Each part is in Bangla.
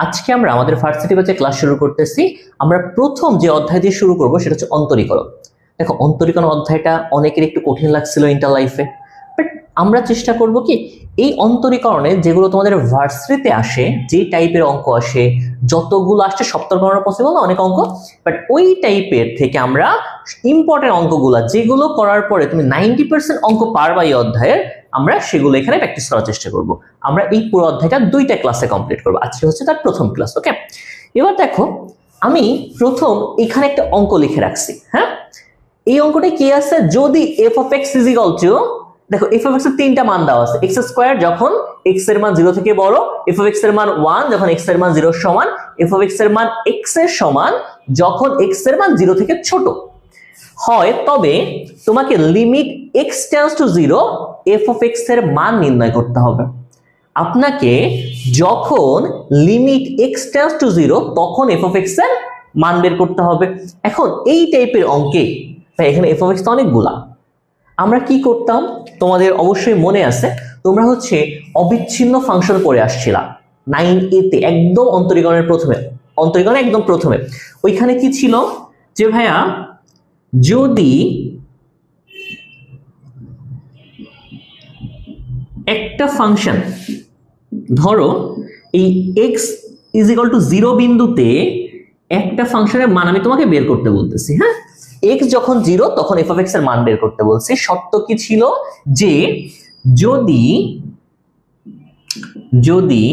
আজকে আমরা আমাদের ভার্সিটি ব্যাচে ক্লাস শুরু করতেছি। আমরা প্রথম যে অধ্যায় দিয়ে শুরু করব সেটা হচ্ছে অন্তরীকরণ। দেখো, অন্তরীকরণ অধ্যায়টা অনেকের একটু কঠিন লাগছিল ইন্টার লাইফে, বাট আমরা চেষ্টা করব কি এই অন্তরীকরণে যেগুলো তোমাদের ভার্সিটিতে আসে, যে টাইপের অঙ্ক আসে, যতগুলো আসছে সব করানো পসিবল না, অনেক অঙ্ক, বাট ওই টাইপের থেকে আমরা ইম্পর্টেন্ট অঙ্কগুলা যেগুলো করার পরে তুমি 90% অঙ্ক পারবা এই অধ্যায়ের, আমরা সেগুলো এখানে প্র্যাকটিস করার চেষ্টা করব। আমরা এই পুরো অধ্যায়টা 2টা ক্লাসে কমপ্লিট করব। আজকে হচ্ছে তার প্রথম ক্লাস। ওকে, এবার দেখো আমি প্রথম এখানে একটা অঙ্ক লিখে রাখছি। হ্যাঁ, এই অঙ্কটা কি আছে, যদি f of x is equal to, দেখো f of x এর তিনটা মান দেওয়া আছে। x স্কয়ার যখন x এর মান 0 থেকে বড়, f of x এর মান 1 যখন x এর মান 0 এর সমান, f of x এর মান x এর সমান যখন x এর মান 0 থেকে ছোট হয়, তবে তোমাকে limit x tends to 0 f of x এর মান নির্ণয় করতে হবে। আপনাকে যখন লিমিট x টেন্ডস টু 0 তখন f of x এর মান বের করতে হবে। এখন এই টাইপের অঙ্কে এখানে f of x তো অনেকগুলা, আমরা কি করতাম তোমাদের অবশ্যই মনে আছে, তোমরা হচ্ছে অবিচ্ছিন্ন ফাংশন পড়ে আসছিলা 9A তে, একদম অন্তরীকরণের একদম প্রথমে ওইখানে কি ছিল যে ভাইয়া, যদি একটা ফাংশন ধরো এই x ইজ ইকুয়াল টু 0 বিন্দুতে একটা ফাংশনের মান আমি তোমাকে বের করতে বলতেছি। হ্যাঁ, x যখন 0 তখন f of x এর মান বের করতে বলছি। শর্ত কি ছিল যে যদি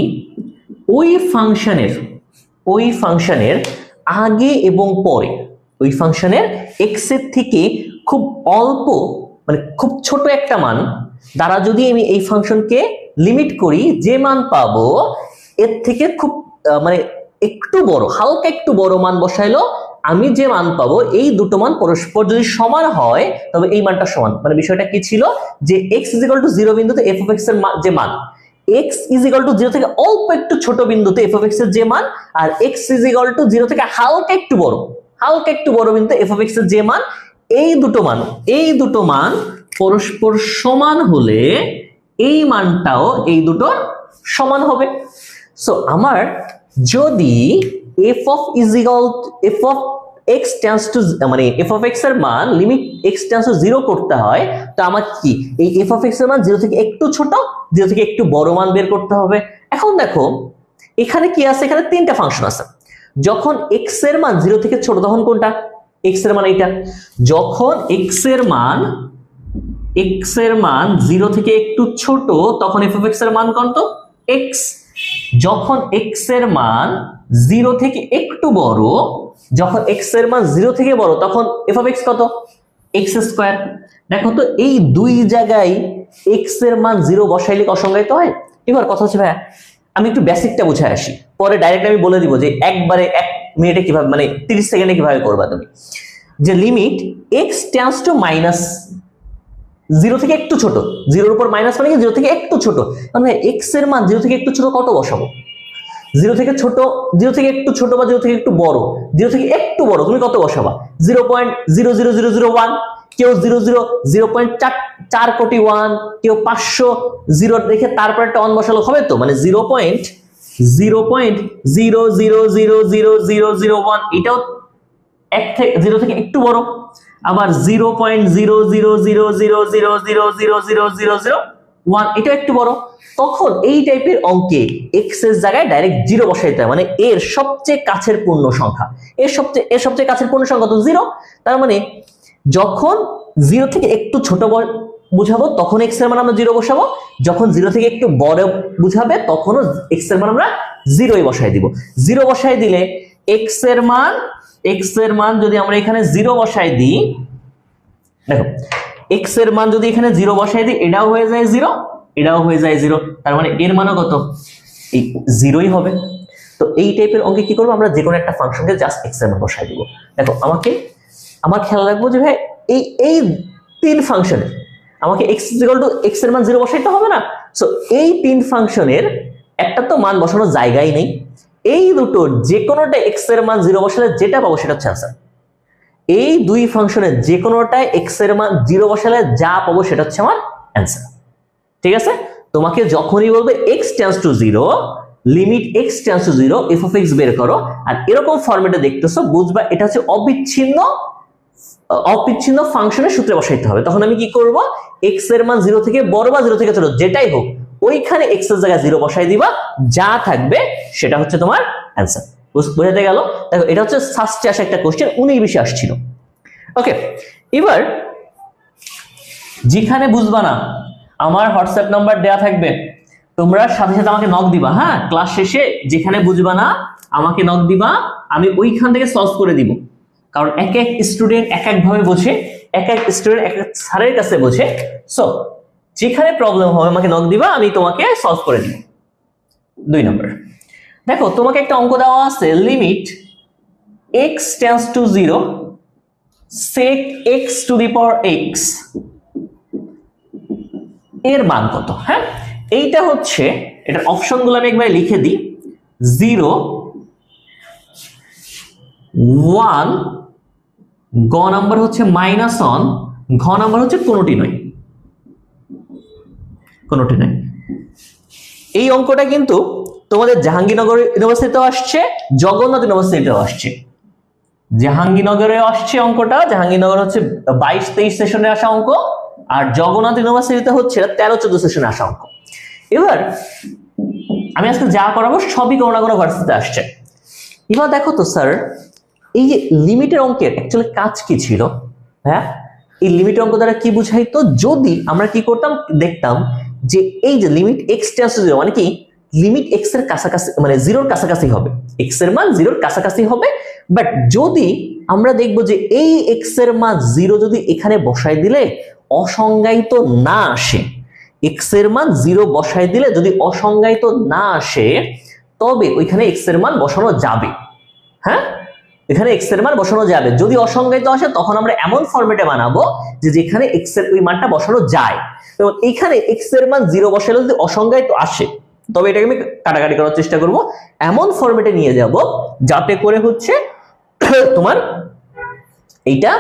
ওই ফাংশনের আগে এবং পরে, ওই ফাংশনের x এর থেকে খুব অল্প মানে খুব ছোট একটা মান দ্বারা যদি আমি এই ফাংশনকে লিমিট করি, যে মান পাবো এর থেকে খুব মানে একটু বড়, হালকা একটু বড় মান বসাইলো, আমি যে মান পাবো এই দুটো মান পরস্পর যদি সমান হয় তবে এই মানটা সমান। মানে বিষয়টা কি ছিল যে x ইজ ইকুয়াল টু 0 বিন্দুতে f of x এর যে মান, x ইজ ইকুয়াল টু 0 থেকে অল্প একটু ছোট বিন্দুতে f of x এর যে মান, আর x ইজ ইকুয়াল টু 0 থেকে হালকা একটু বড় বিন্দুতে f of x এর যে মান, এই দুটো মান পরস্পর সমান হলে এই মানটাও এই দুটোর সমান হবে। সো আমার যদি f of x tends two মানে f of x এর মান লিমিট x টেন্ডস টু 0 করতে হয়, তো আমার কি এই f of x এর মান 0 থেকে একটু ছোট, 0 থেকে একটু বড় মান বের করতে হবে। এখন দেখো এখানে কি আছে, এখানে তিনটা ফাংশন আছে। যখন x এর মান 0 থেকে ছোট তখন কোনটা, x এর মান এইটা। যখন x এর মান 0 থেকে একটু ছোট তখন f of x এর মান কত, x। যখন x এর মান 0 থেকে একটু বড়, যখন x এর মান 0 থেকে বড় তখন f of x কত, x স্কয়ার। দেখো তো এই দুই জায়গায় x এর মান 0 বসাইলে অসংজ্ঞায়িত হয়। এবার কথা হচ্ছে ভাইয়া আমি একটু বেসিকটা বুঝাই আসি, পরে ডাইরেক্ট আমি বলে দিব যে একবারে 1 মিনিটে কিভাবে, মানে 30 সেকেন্ডে কিভাবে করবা তুমি। যে limit x tends two minus 0 থেকে একটু ছোট, 0 এর উপর মাইনাস মানে কি 0 থেকে একটু ছোট, মানে x এর মান 0 থেকে একটু ছোট কত বসাবো, 0 থেকে একটু ছোট বা 0 থেকে একটু বড়, 0 থেকে একটু বড় তুমি কত বসাবা, 0.00001, কেউ 0.4 কোটি 1, কেউ 500 জিরো রেখে তারপর একটা 1 বসালো হবে তো, মানে 0.0000001, এটাও 0 থেকে একটু বড়। আবার 0.00000000001, এটা একটু বড়। তখন এই টাইপের অঙ্কে x এর জায়গায় ডাইরেক্ট 0 বসাইতে হয়, মানে এর সবচেয়ে কাছের পূর্ণ সংখ্যা, এর সবচেয়ে কাছের পূর্ণ সংখ্যা তো 0। তার মানে যখন 0 থেকে একটু ছোট বুঝাবো তখন x এর মান আমরা 0 বসাবো, যখন 0 থেকে একটু বড় বুঝাবে তখনও x এর মান আমরা 0ই বসাই দিব। 0 বসাই দিলে x এর মান যদি আমরা এখানে 0 বসাই দিই, দেখো x এর মান যদি এখানে 0 বসাই দিই, এটাও হয়ে যায় 0, এটাও হয়ে যায় 0, তার মানে এর মানও কত, এই 0ই হবে। তো এই টাইপের অঙ্কে কি করবো, আমরা যে কোনো একটা ফাংশনকে জাস্ট x এর মান বসাই দিব। দেখো আমার খেয়াল রাখবো যে ভাই এই তিন ফাংশনে আমাকে x এর মান 0 বসাইতে হবে না। সো এই তিন ফাংশনের একটা তো মান বসানোর জায়গাই নেই, এই দুটোর যে কোনোটা x এর মান 0 বসালে যেটা পাবো সেটা হচ্ছে आंसर। এই দুই ফাংশনের যে কোনোটায় x এর মান 0 বসালে যা পাবো সেটা হচ্ছে আমার आंसर। ঠিক আছে, তোমাকে যখনই বলবে x tends to 0 limit x tends to 0 f of x বের করো, আর এরকম ফরম্যাটে দেখতেছো, বুঝবা এটা হচ্ছে অবিচ্ছিন্ন ফাংশনের সূত্রে বসাইতে হবে। তখন আমি কি করব, x এর মান 0 থেকে বড় বা 0 থেকে ছোট যেটাই হোক ওইখানে x এর জায়গায় 0 বসাই দিবা, যা থাকবে সেটা হচ্ছে তোমার অ্যান্সার। বুঝাতে গেল? দেখো এটা হচ্ছে ফার্স্টে আসা একটা কোশ্চেন, 19-20 আসছিল। ওকে, এবার যেখানে বুঝবা না আমার হোয়াটসঅ্যাপ নাম্বার দেয়া থাকবে, তোমরা সাথে সাথে আমাকে নক দিবা। হ্যাঁ, ক্লাস শেষে যেখানে বুঝবা না আমাকে নক দিবা, আমি ওইখান থেকে সলভ করে দিব। কারণ এক এক স্টুডেন্ট এক এক ভাবে বোঝে, এক এক স্টুডেন্ট এক এক স্যারের কাছে বোঝে। সো যেখানে প্রবলেম হবে আমাকে নক দিবা, আমি তোমাকে সলভ করে দিব। 2 নম্বর, দেখো তোমাকে একটা অঙ্ক দেওয়া আছে, limit x tends to 0 sec x to the power x এর মান কত? হ্যাঁ, এইটা হচ্ছে, এটার অপশনগুলো আমি একবার লিখে দিই। 0 1, গ নাম্বার হচ্ছে -1, ঘ নাম্বার হচ্ছে কোনোটি নয়। এই অঙ্কটা কিন্তু তোমাদের জাহাঙ্গীরনগর ইউনিভার্সিটিতেও আসছে, জগন্নাথ ইউনিভার্সিটিতেও আসছে। জাহাঙ্গীরনগরে আসছে অঙ্কটা, জাহাঙ্গীরনগর হচ্ছে 22-23 সেশনে আসা অঙ্ক, আর জগন্নাথ ইউনিভার্সিটিতে হচ্ছে 13-14 সেশনে আসা অঙ্ক। এবার আমি আজকে যা করাবো সবই কোনো না কোনো ভার্সিটিতে আসছে। এবার দেখো তো স্যার, এই যে লিমিটের অঙ্কের অ্যাকচুয়ালি কাজ কি ছিল? হ্যাঁ, এই লিমিটের অঙ্ক দ্বারা কি বুঝাইতো, যদি আমরা কি করতাম, দেখতাম যে এই যে লিমিট x টেন্ডস টু 0 মানে কি, লিমিট x এর কাছাকাছি, মানে 0-র কাছাকাছি হবে, x এর মান 0-র কাছাকাছি হবে। বাট যদি আমরা দেখবো যে এই x এর মান 0 যদি এখানে বসাই দিলে অসংজ্ঞায়িত না আসে, x এর মান 0 বসাই দিলে যদি অসংজ্ঞায়িত না আসে, তবে ওইখানে x এর মান বসানো যাবে। হ্যাঁ, এখানে x এর মান বসানো যাবে। যদি অসংজ্ঞায়িত আসে তখন আমরা এমন ফরম্যাটে বানাবো যে যেখানে x এর ওই মানটা বসানো যায়। এবং এখানে x এর মান 0 বসালে যদি অসংজ্ঞায়িত আসে, তবে এটাকে আমি কাটাকাটি করার চেষ্টা করব, এমন ফরম্যাটে নিয়ে যাব যাতে করে হচ্ছে তোমার এইটা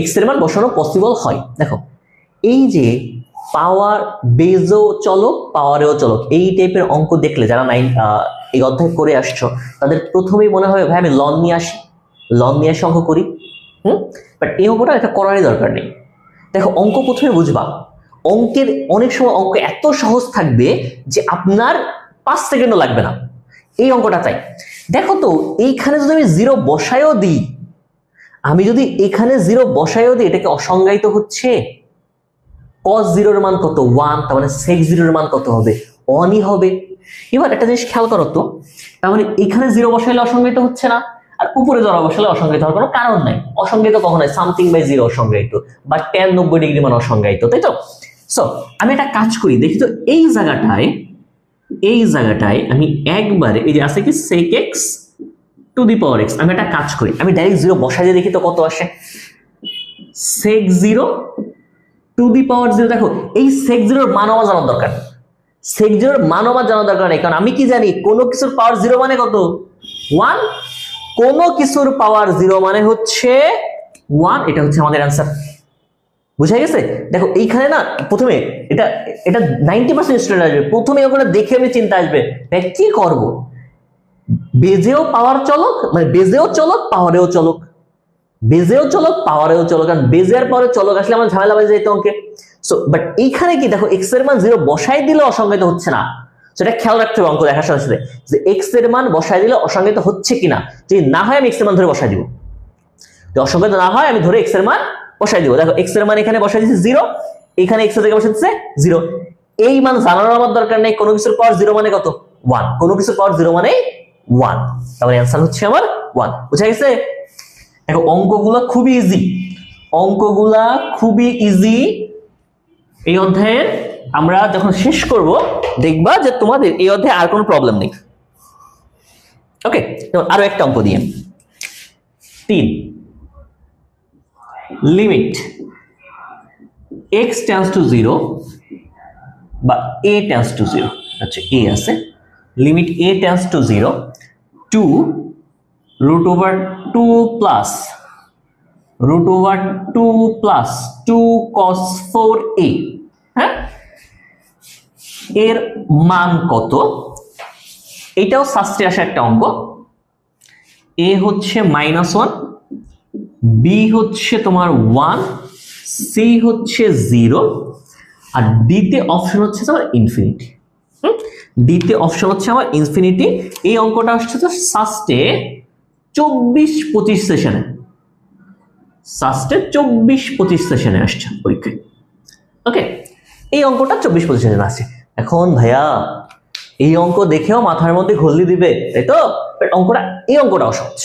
x এর মান বসানো পসিবল হয়। দেখো এই যে পাওয়ার বেজও চলক, পাওয়ারেও চলক, এই টাইপের অঙ্ক দেখলে যারা এই অধ্যায় করে আসছো তাদের প্রথমেই মনে হবে ভাই আমি লন নিয়ে আসি, লন নিয়ে আসি অঙ্ক করি। বাট এই অঙ্কটা এটা করারই দরকার নেই। দেখো অঙ্ক প্রথমে বুঝবা, অঙ্কের অনেক সময় অঙ্ক এত সহজ থাকবে যে আপনার 5 সেকেন্ডও লাগবে না। এই অঙ্কটা তাই। দেখো তো এইখানে যদি আমি 0 বসায়ও দিই, আমি যদি এখানে 0 বসায়ও দিই, এটাকে অসংজ্ঞায়িত হচ্ছে। cos 0 এর মান কত? 1, তার মানে sec 0 এর মান কত হবে? 1ই হবে। এবার একটা জিনিস খেয়াল করো তো, তার মানে এখানে 0 বসাইলে অসংজ্ঞায়িত হচ্ছে না, আর উপরে 0 বসালে অসংজ্ঞায়িত হওয়ার কোনো কারণ নাই। অসংজ্ঞায়িত কখন হয়? সামথিং বাই 0 অসংজ্ঞায়িত, বা tan 90 ডিগ্রি মান অসংজ্ঞায়িত, তাই তো? সো আমি একটা কাজ করি, দেখি তো এই জায়গাটায় আমি একবারে এই যে আছে কি sec x to the power x, আমি একটা কাজ করি, আমি ডাইরেক্ট 0 বসাই দিয়ে দেখি তো কত আসে। sec 0 টু দি পাওয়ার 0, দেখো এই sec 0 এর মান আমার জানার দরকার নেই, sec 0 এর মান আমার জানার দরকার নেই, কারণ আমি কি জানি কোনো কিছুর পাওয়ার 0 মানে কত? 1। কোনো কিছুর পাওয়ার 0 মানে হচ্ছে 1, এটা হচ্ছে আমাদের অ্যান্সার। বুঝা গেছে? দেখো এইখানে না প্রথমে এটা 90% স্টুডেন্ট আসবে, প্রথমে ওখানে দেখে আমি চিন্তা আসবে ভাই কি করব, বেজেও পাওয়ার চলক, মানে বেজেও চলক পাওয়ারেও চলক, বেজেও চলক পাওয়ারেও চলক, কারণ বেজের পরে চলক আসলে আমার ঝামেলা বাজে যেত অঙ্কে। সো বাট এইখানে কি দেখো x এর মান 0 বসাই দিলে অসংজ্ঞায়িত হচ্ছে না, সেটা খেয়াল রাখতে হবে অঙ্ক দেখার সাথে সাথে, যে x এর মান বসাই দিলে অসংজ্ঞায়িত হচ্ছে কিনা। যদি না হয় আমি x এর মান ধরে বসাই দিব, যদি অসংজ্ঞায়িত না হয় আমি ধরে x এর মান বসাই দিব। দেখো x এর মান এখানে বসাই দিয়েছি 0, এখানে x এর জায়গায় বসাই দিয়েছে 0। এই মান জানানোর আমার দরকার নেই, কোনো কিছুর পাওয়ার 0 মানে কত? 1, কোনো কিছুর পাওয়ার 0 মানে 1, তাহলে অ্যান্সার হচ্ছে আমার 1। বুঝা গেছে? দেখো অঙ্কগুলো খুবই ইজি, অঙ্কগুলা খুবই ইজি। এই অধ্যায়ের আমরা যখন শেষ করব দেখবা যে তোমাদের এই অধ্যায়ে আর কোনো প্রবলেম নেই। ওকে, আরো একটা অঙ্ক দিয়ে 3, লিমিট x টেন্ডস টু 0 বা a টেন্ডস টু 0, আচ্ছা a আছে, limit a tends to 0 to √2 + 2 cos 4a, হ্যাঁ, এর মান কত? এটাও শাস্ত্রে আসা একটা অঙ্ক। এ হচ্ছে -1, বি হচ্ছে তোমার 1, সি হচ্ছে 0, আর ডিতে অপশন হচ্ছে তোমার ইনফিনিটি। ডিতে অপশন হচ্ছে আমার ইনফিনিটি। এই অঙ্কটা আসছে তো সাস্টে 24-25 সেশনে, সাস্টে 24-25 সেশনে আসছে পরীক্ষায়। ওকে, এই অঙ্কটা 24-25 সেশনে আছে। এখন ভাইয়া এই অঙ্ক দেখেও মাথার মধ্যে ঘুরলি দিবে, তাই তো? এই অঙ্কটাও সহজ।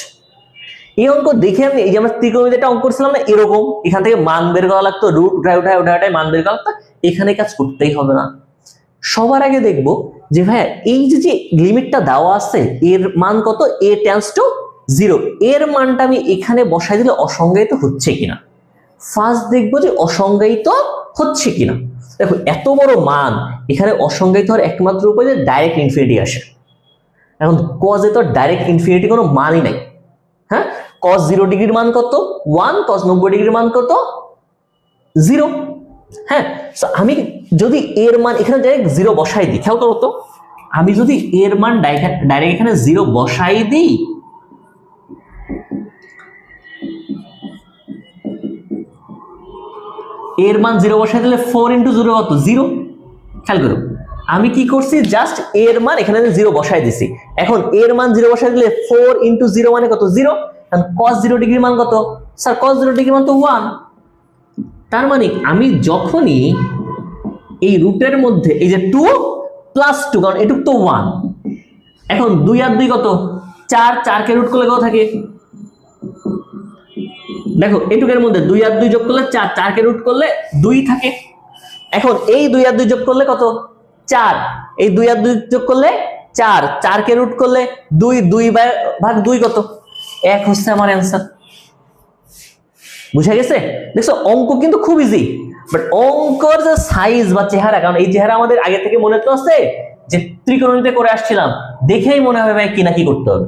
এই অঙ্ক দেখে আমি, এই যে আমরা ত্রিকোণমিতিতে একটা অঙ্ক করছিলাম না, এরকম এখান থেকে মান বের করা লাগতো, রুট উঠায় মান বের করা লাগতো, এখানে কাজ করতেই হবে না। সবার আগে দেখবো যে ভাইয়া এই যে লিমিটটা দেওয়া আছে, এর মান কত, a টেন্ডস টু 0, এর মানটা আমি এখানে বসাই দিলে অসংজ্ঞায়িত হচ্ছে কিনা। ফার্স্ট দেখবো যে অসংজ্ঞায়িত হচ্ছে কিনা। দেখো এত বড় মান এখানে অসংজ্ঞায়িত হওয়ার একমাত্র উপায় যে ডাইরেক্ট ইনফিনিটি আসে। এখন কজে তো ডাইরেক্ট ইনফিনিটি কোনো মানই নাই। হ্যাঁ, cos 0 ডিগ্রির মান কত 1, cos 90 ডিগ্রির মান কত 0। হ্যাঁ, আমি যদি এর মান এখানে ডাইরেক্ট 0 বসাই দিই, খেয়াল করো তো, আমি যদি এর মান ডাইরেক্ট এখানে 0 বসাই দিই, এর মান 0 বসাই দিলে 4 × 0 কত 0। খেয়াল করো, আমি কি করছি, জাস্ট এর মান এখানে 0 বসাই দিছি। এখন এর মান 0 বসাই দিলে 4 × 0 মানে কত 0। cos 0 ডিগ্রির মান কত স্যার, cos 0 ডিগ্রির মান তো 1। তার মানে আমি যখনই এই রুটের মধ্যে এই যে 2 + 2, কারণ এটুক তো 1, এখন 2 আর 2 কত 4, 4 কে রুট করলে কত থাকে, দেখো এটুকের মধ্যে 2 আর 2 যোগ করলে 4, 4 কে রুট করলে 2 থাকে। এখন এই 2 আর 2 যোগ করলে কত 4, এই 2 আর 2 যোগ করলে 4, 4 কে রুট করলে 2, 2/2 কত 1 হচ্ছে আমার অ্যান্সার। বুঝা গেছে? দেখছো অঙ্ক কিন্তু খুব ইজি, বাট অঙ্কর যে সাইজ বা চেহারা, কারণ এই চেহারা আমাদের আগে থেকে মনে তো আছে যে ত্রিকোণমিতিতে করে আসছিলাম, দেখেই মনে হবে ভাই কি না কি করতে হবে।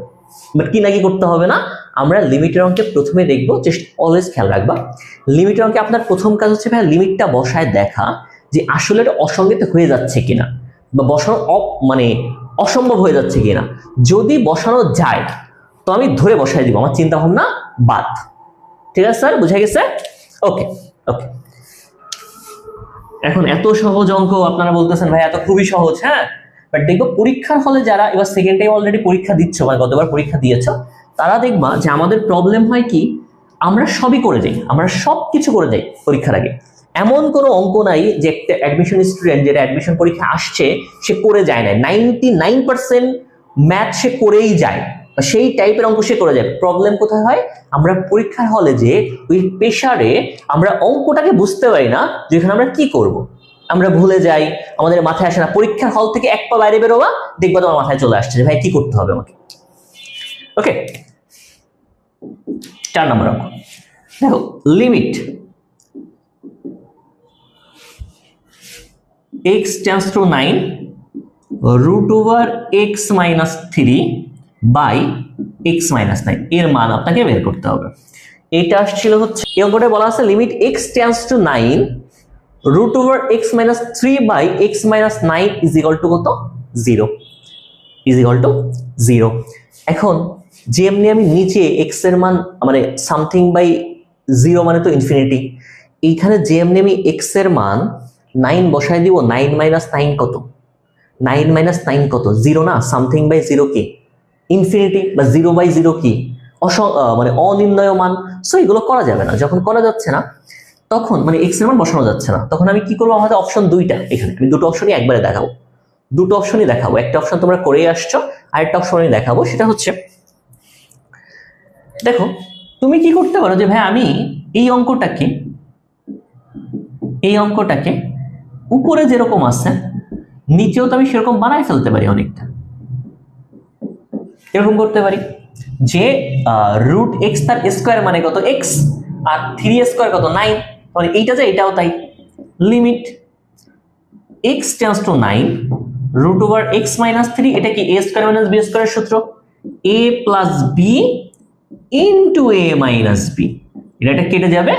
বাট কি না কি করতে হবে না, আমরা লিমিটের অঙ্কে প্রথমে দেখবো, জাস্ট অলওয়েজ খেয়াল রাখবা লিমিটের অঙ্কে আপনার প্রথম কাজ হচ্ছে ভাই লিমিটটা বসায় দেখা যে আসলে এটা অসঙ্গত হয়ে যাচ্ছে কিনা, বা বসানো মানে অসম্ভব হয়ে যাচ্ছে কিনা। যদি বসানো যায় তো আমি ধরে বসাই দিব, আমার চিন্তা ভাবনা বাদ। ঠিক আছে স্যার, বুঝা গেছে? ওকে ওকে। এখন এত সহজ অঙ্ক আপনারা বলতেছেন ভাই এত খুবই সহজ, হ্যাঁ, বাট দেখবো পরীক্ষার হলে যারা এবার সেকেন্ড টাইম অলরেডি পরীক্ষা দিচ্ছ, মানে গতবার পরীক্ষা দিয়েছ, তারা দেখবা যে আমাদের প্রবলেম হয় কি, আমরা সবই করে যাই, আমরা সব কিছু করে যাই পরীক্ষার আগে। এমন কোনো অঙ্ক নাই যে একটা অ্যাডমিশন স্টুডেন্ট যেটা অ্যাডমিশন পরীক্ষা আসছে সে করে যায় না। 99% ম্যাথ সে করেই যায়, সেই টাইপের অঙ্ক সে করে যায়। প্রবলেম কোথায় হয়, আমরা পরীক্ষার হলে যে ওই প্রেসারে আমরা অঙ্কটাকে বুঝতে পারি না, যেখানে আমরা কি করব, আমরা ভুলে যাই, আমাদের মাথায় আসে না। পরীক্ষার হল থেকে এক পা বাইরে বেরোবা, দেখবা তোমার মাথায় চলে আসছে যে ভাই কি করতে হবে আমাকে। ওকে, 4 নম্বর অঙ্ক দেখো, limit x tends to 9 √x - 3 by x - 9 এর মান আপনাকে বের করতে হবে। এটা আসছিল হচ্ছে এই অঙ্কটা বলা আছে limit x tends to 9 √x - 3 by x - 9 is equal to কত 0, ইজ ইকুয়াল টু 0। এখন যেমনি আমি নিচে x এর মান মানে সামথিং বাই 0 মানে তো ইনফিনিটি, এইখানে যেমনি আমি x এর মান 9 বসাই দিব, 9 - 9 কত, 9 - 9 কত 0 না, সামথিং বাই 0 কি ইনফিনিটি, বা 0/0 কি মানে অনির্ণয় মান। সো এগুলো করা যাবে না। যখন করা যাচ্ছে না তখন মানে x এর মান বসানো যাচ্ছে না, তখন আমি কি করবো, আমাদের অপশন দুইটা, এখানে আমি দুটো অপশনই একবারে দেখাবো, দুটো অপশনই দেখাবো। একটা অপশন তোমরা করেই আসছো, আরেকটা অপশনই দেখাবো। সেটা হচ্ছে দেখো তুমি কি করতে পারো যে ভাই আমি এই অঙ্কটাকে উপরে যেরকম আছে নিচেও তো আমি সেরকম বানাই ফেলতে পারি অনেকটা। এরকম করতে পারি যে √x তার স্কয়ার মানে কত x, আর 3 স্কয়ার কত 9, মানে এইটা যে এটাও তাই। Limit x tends to 9 √x - 3, এটা কি a স্কয়ার - b স্কয়ারের সূত্র, a + b * a - b। এটা কেটে যাবে,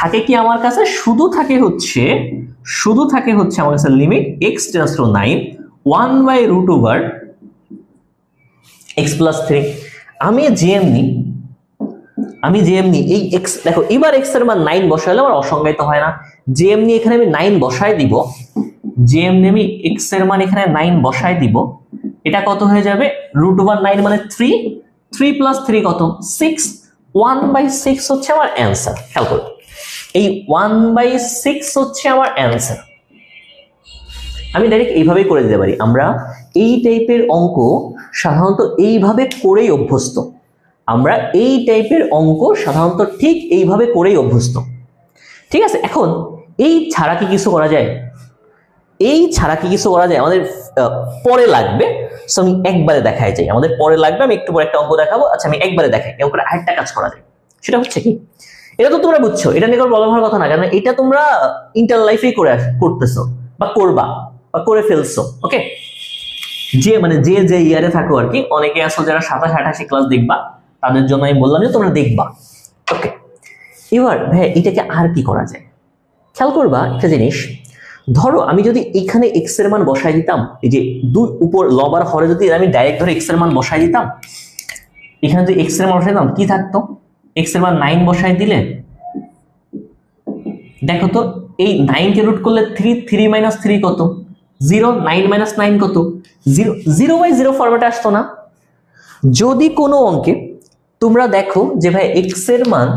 থাকে কি আমার কাছে, শুধু থাকে হচ্ছে আমার কাছে limit x tends to 9 1/√x x plus 3। আমি যেমনি এই এক্স, দেখো এবার এক্স এর মান 9 বসাইলে আমার অসংজ্ঞায়িত হয় না। যেমনি এখানে আমি 9 বসাই দিব, যেমনি আমি এক্স এর মান এখানে 9 বসাই দিব, এটা কত হয়ে যাবে, √9 মানে 3, 3 প্লাস 3 কত 6, 1/6 হচ্ছে আমার অ্যান্সার। খেয়াল করো, এই 1/6 হচ্ছে আমার অ্যান্সার। আমি ডাইরেক্ট এইভাবেই করে দিতে পারি। আমরা এই টাইপের অঙ্ক সাধারণত এইভাবে করেই অভ্যস্ত, আমরা এই টাইপের অঙ্ক সাধারণত ঠিক এইভাবে করেই অভ্যস্ত। ঠিক আছে, এখন এই ছাড়া কি কিছু করা যায়? এই ছাড়া কি কিছু করা যায়? আমাদের পরে লাগবে, সো আমি একবারে দেখাই যাই। আমাদের পরে লাগবে, আমি একটু পরে একটা অঙ্ক দেখাবো। আচ্ছা আমি একবারে দেখাই, এর উপরে আরেকটা কাজ করা যায়। সেটা হচ্ছে কি, এটা তো তোমরা বুঝছো, এটা নিয়ে কোনো প্রবলেম হওয়ার কথা না, কারণ এটা তোমরা ইন্টার লাইফেই করতেছো বা করবা বা করে ফেলছো। ওকে, যে ইয়ারে থাকো আর কি, অনেকে আসো যারা 27-28 ক্লাস দেখবা, তাদের জন্য আমি বললাম যে তোমরা দেখবা। ওকে, এবার ভাই এটাকে আর কি করা যায়? খেয়াল করবা একটা জিনিস, ধরো আমি যদি এখানে এক্স এর মান বসাই দিতাম, এই যে দুই উপর লবার হরে যদি আমি ডাইরেক্ট ধরে এক্স এর মান বসাই দিতাম, এখানে যদি এক্স এর মান বসাই দিতাম কি থাকতো, এক্স এর মান 9 বসাই দিলে দেখো তো এই 9 কে রুট করলে 3, 3 মাইনাস 3 কত 0, 9 মাইনাস 9 কত 0, 0/0 ফরম্যাটে আসতো না? যদি কোনো অঙ্কে তোমরা দেখো যে ভাই এক্স এর মান,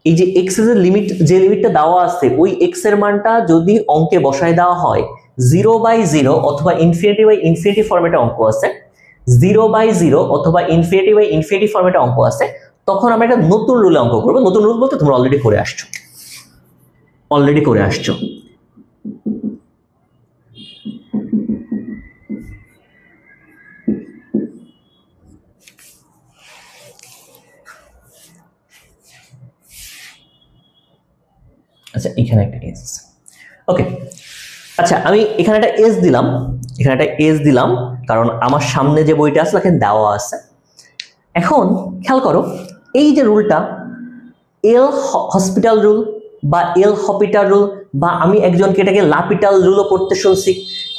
এই যে এক্স এর লিমিট, যে লিমিটটা দেওয়া আছে, ওই এক্স এর মানটা যদি অঙ্কে বসায় দেওয়া হয় 0/0 অথবা ইনফিনিটি ফরম্যাটে অঙ্ক আছে, 0/0 অথবা ইনফিনিটি ফরম্যাটে অঙ্ক আছে, তখন আমরা একটা নতুন রুলে অঙ্ক করবো। নতুন রুল বলতে তোমরা অলরেডি করে আসছো। আচ্ছা এখানে একটা এজ আছে। ওকে, আচ্ছা আমি এখানে একটা এজ দিলাম, কারণ আমার সামনে যে বইটা আছে এখানে দেওয়া আছে। এখন খেয়াল করো, এই যে রুলটা এল হসপিটাল রুল বা এল হপিটাল রুল, বা আমি একজনকে এটাকে লাপিটাল রুলও পড়তে শুনছি।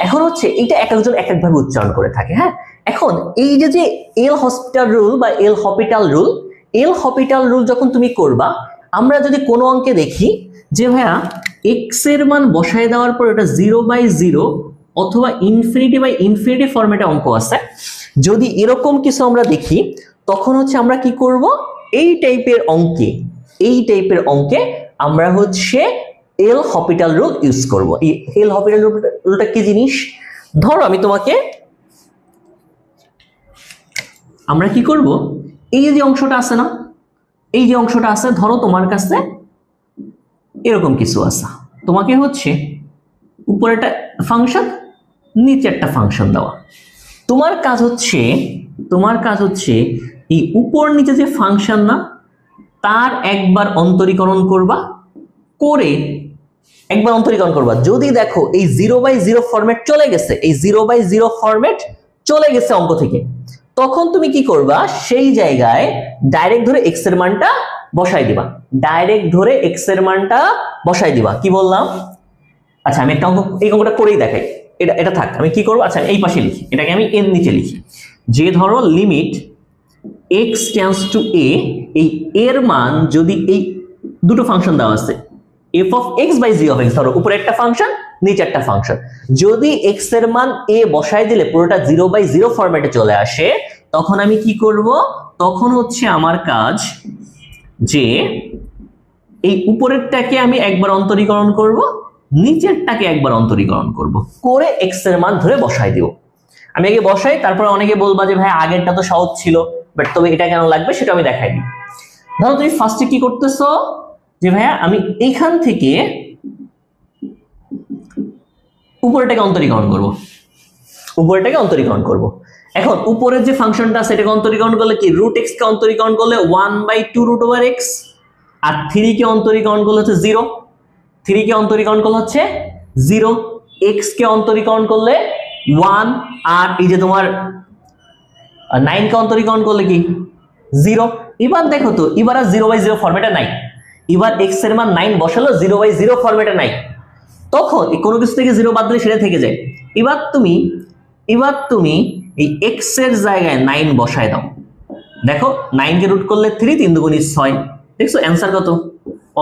এখন হচ্ছে এটা এক একজন এক একভাবে উচ্চারণ করে থাকে। হ্যাঁ, এখন এই যে এল হসপিটাল রুল বা এল হপিটাল রুল যখন তুমি করবা, আমরা যদি কোনো অঙ্কে দেখি যে ভাইয়া এক্স এর মান বসায় দেওয়ার পর এটা 0/0 অথবা ইনফিনিটি ফরম্যাটে অঙ্ক আছে, যদি এরকম কিছু আমরা দেখি, তখন হচ্ছে আমরা কি করব, এই টাইপের অঙ্কে আমরা হচ্ছে এল হপিটাল রুল ইউজ করব। এই এল হপিটাল রুলটা কি জিনিস? ধরো আমি তোমাকে, আমরা কি করব, এই যে অংশটা আছে না, এই যে অংশটা আছে, ধরো তোমার কাছে এরকম কিছু আছে, তোমাকে হচ্ছে উপরে একটা ফাংশন, নিচে একটা ফাংশন দেওয়া। তোমার কাজ হচ্ছে এই উপর নিচে যে ফাংশন না, তার একবার অন্তরীকরণ করবা, যদি দেখো এই 0/0 ফরম্যাট চলে গেছে, অঙ্ক থেকে, তখন তুমি কি করবা, সেই জায়গায় ডাইরেক্ট ধরে এক্স এর মানটা বসাই দিবা। কি বললাম? আচ্ছা আমি একটা অঙ্ক, এই অঙ্কটা করেই দেখাই, এটা থাক, আমি কি করবো, আচ্ছা এই পাশে লিখি, এটাকে আমি এর নিচে লিখি, যে ধরো limit x tends to a, এই এর মান যদি এই দুটো ফাংশন দেওয়া আছে f(x/g), ধরো উপরে একটা ফাংশন, নিচে একটা ফাংশন, যদি x এর মান a বসায় দিলে পুরোটা 0/0 ফরম্যাটে চলে আসে, তখন আমি কি করব, তখন হচ্ছে আমার কাজ যে এই উপরেরটাকে আমি একবার অন্তরীকরণ করব, নিচেরটাকে একবার অন্তরীকরণ করব, করে x এর মান ধরে বসাই দিব। আমি আগে বসাই, তারপরে অনেকে বলবা যে ভাই আগেরটা তো সহজ ছিল, বাট তবে এটা কেন লাগবে সেটা আমি দেখাই দিই। ধরো তুমি ফার্স্টে কি করতেছো, যে ভাইয়া আমি এইখান থেকে উপরেটাকে অন্তরীকরণ করব। এখন উপরের যে ফাংশনটা আছে এটাকে অন্তরীকরণ করলে কি, √x কে অন্তরীকরণ করলে 1/2√x, আর 3 কে অন্তরীকরণ করলে হচ্ছে 0, 3 কে অন্তরীকরণ করলে হচ্ছে 0, x কে অন্তরীকরণ করলে 1, আর এই যে তোমার 9 কে অন্তরীকরণ করলে কি 0। এবার দেখো তো, এবার আর 0/0 ফরম্যাটে নাই, এবার x এর মান 9 বসালো 0/0 ফরম্যাটে নাই, তখন কোনো কিছু থেকে 0 বাদ দিলে সেটা থেকে যায়। এবার তুমি এই এক্স এর জায়গায় 9 বসায় দাও। দেখো 9 কে রুট করলে 3, 3 দুগুণে 6, দেখছো অ্যান্সার কত?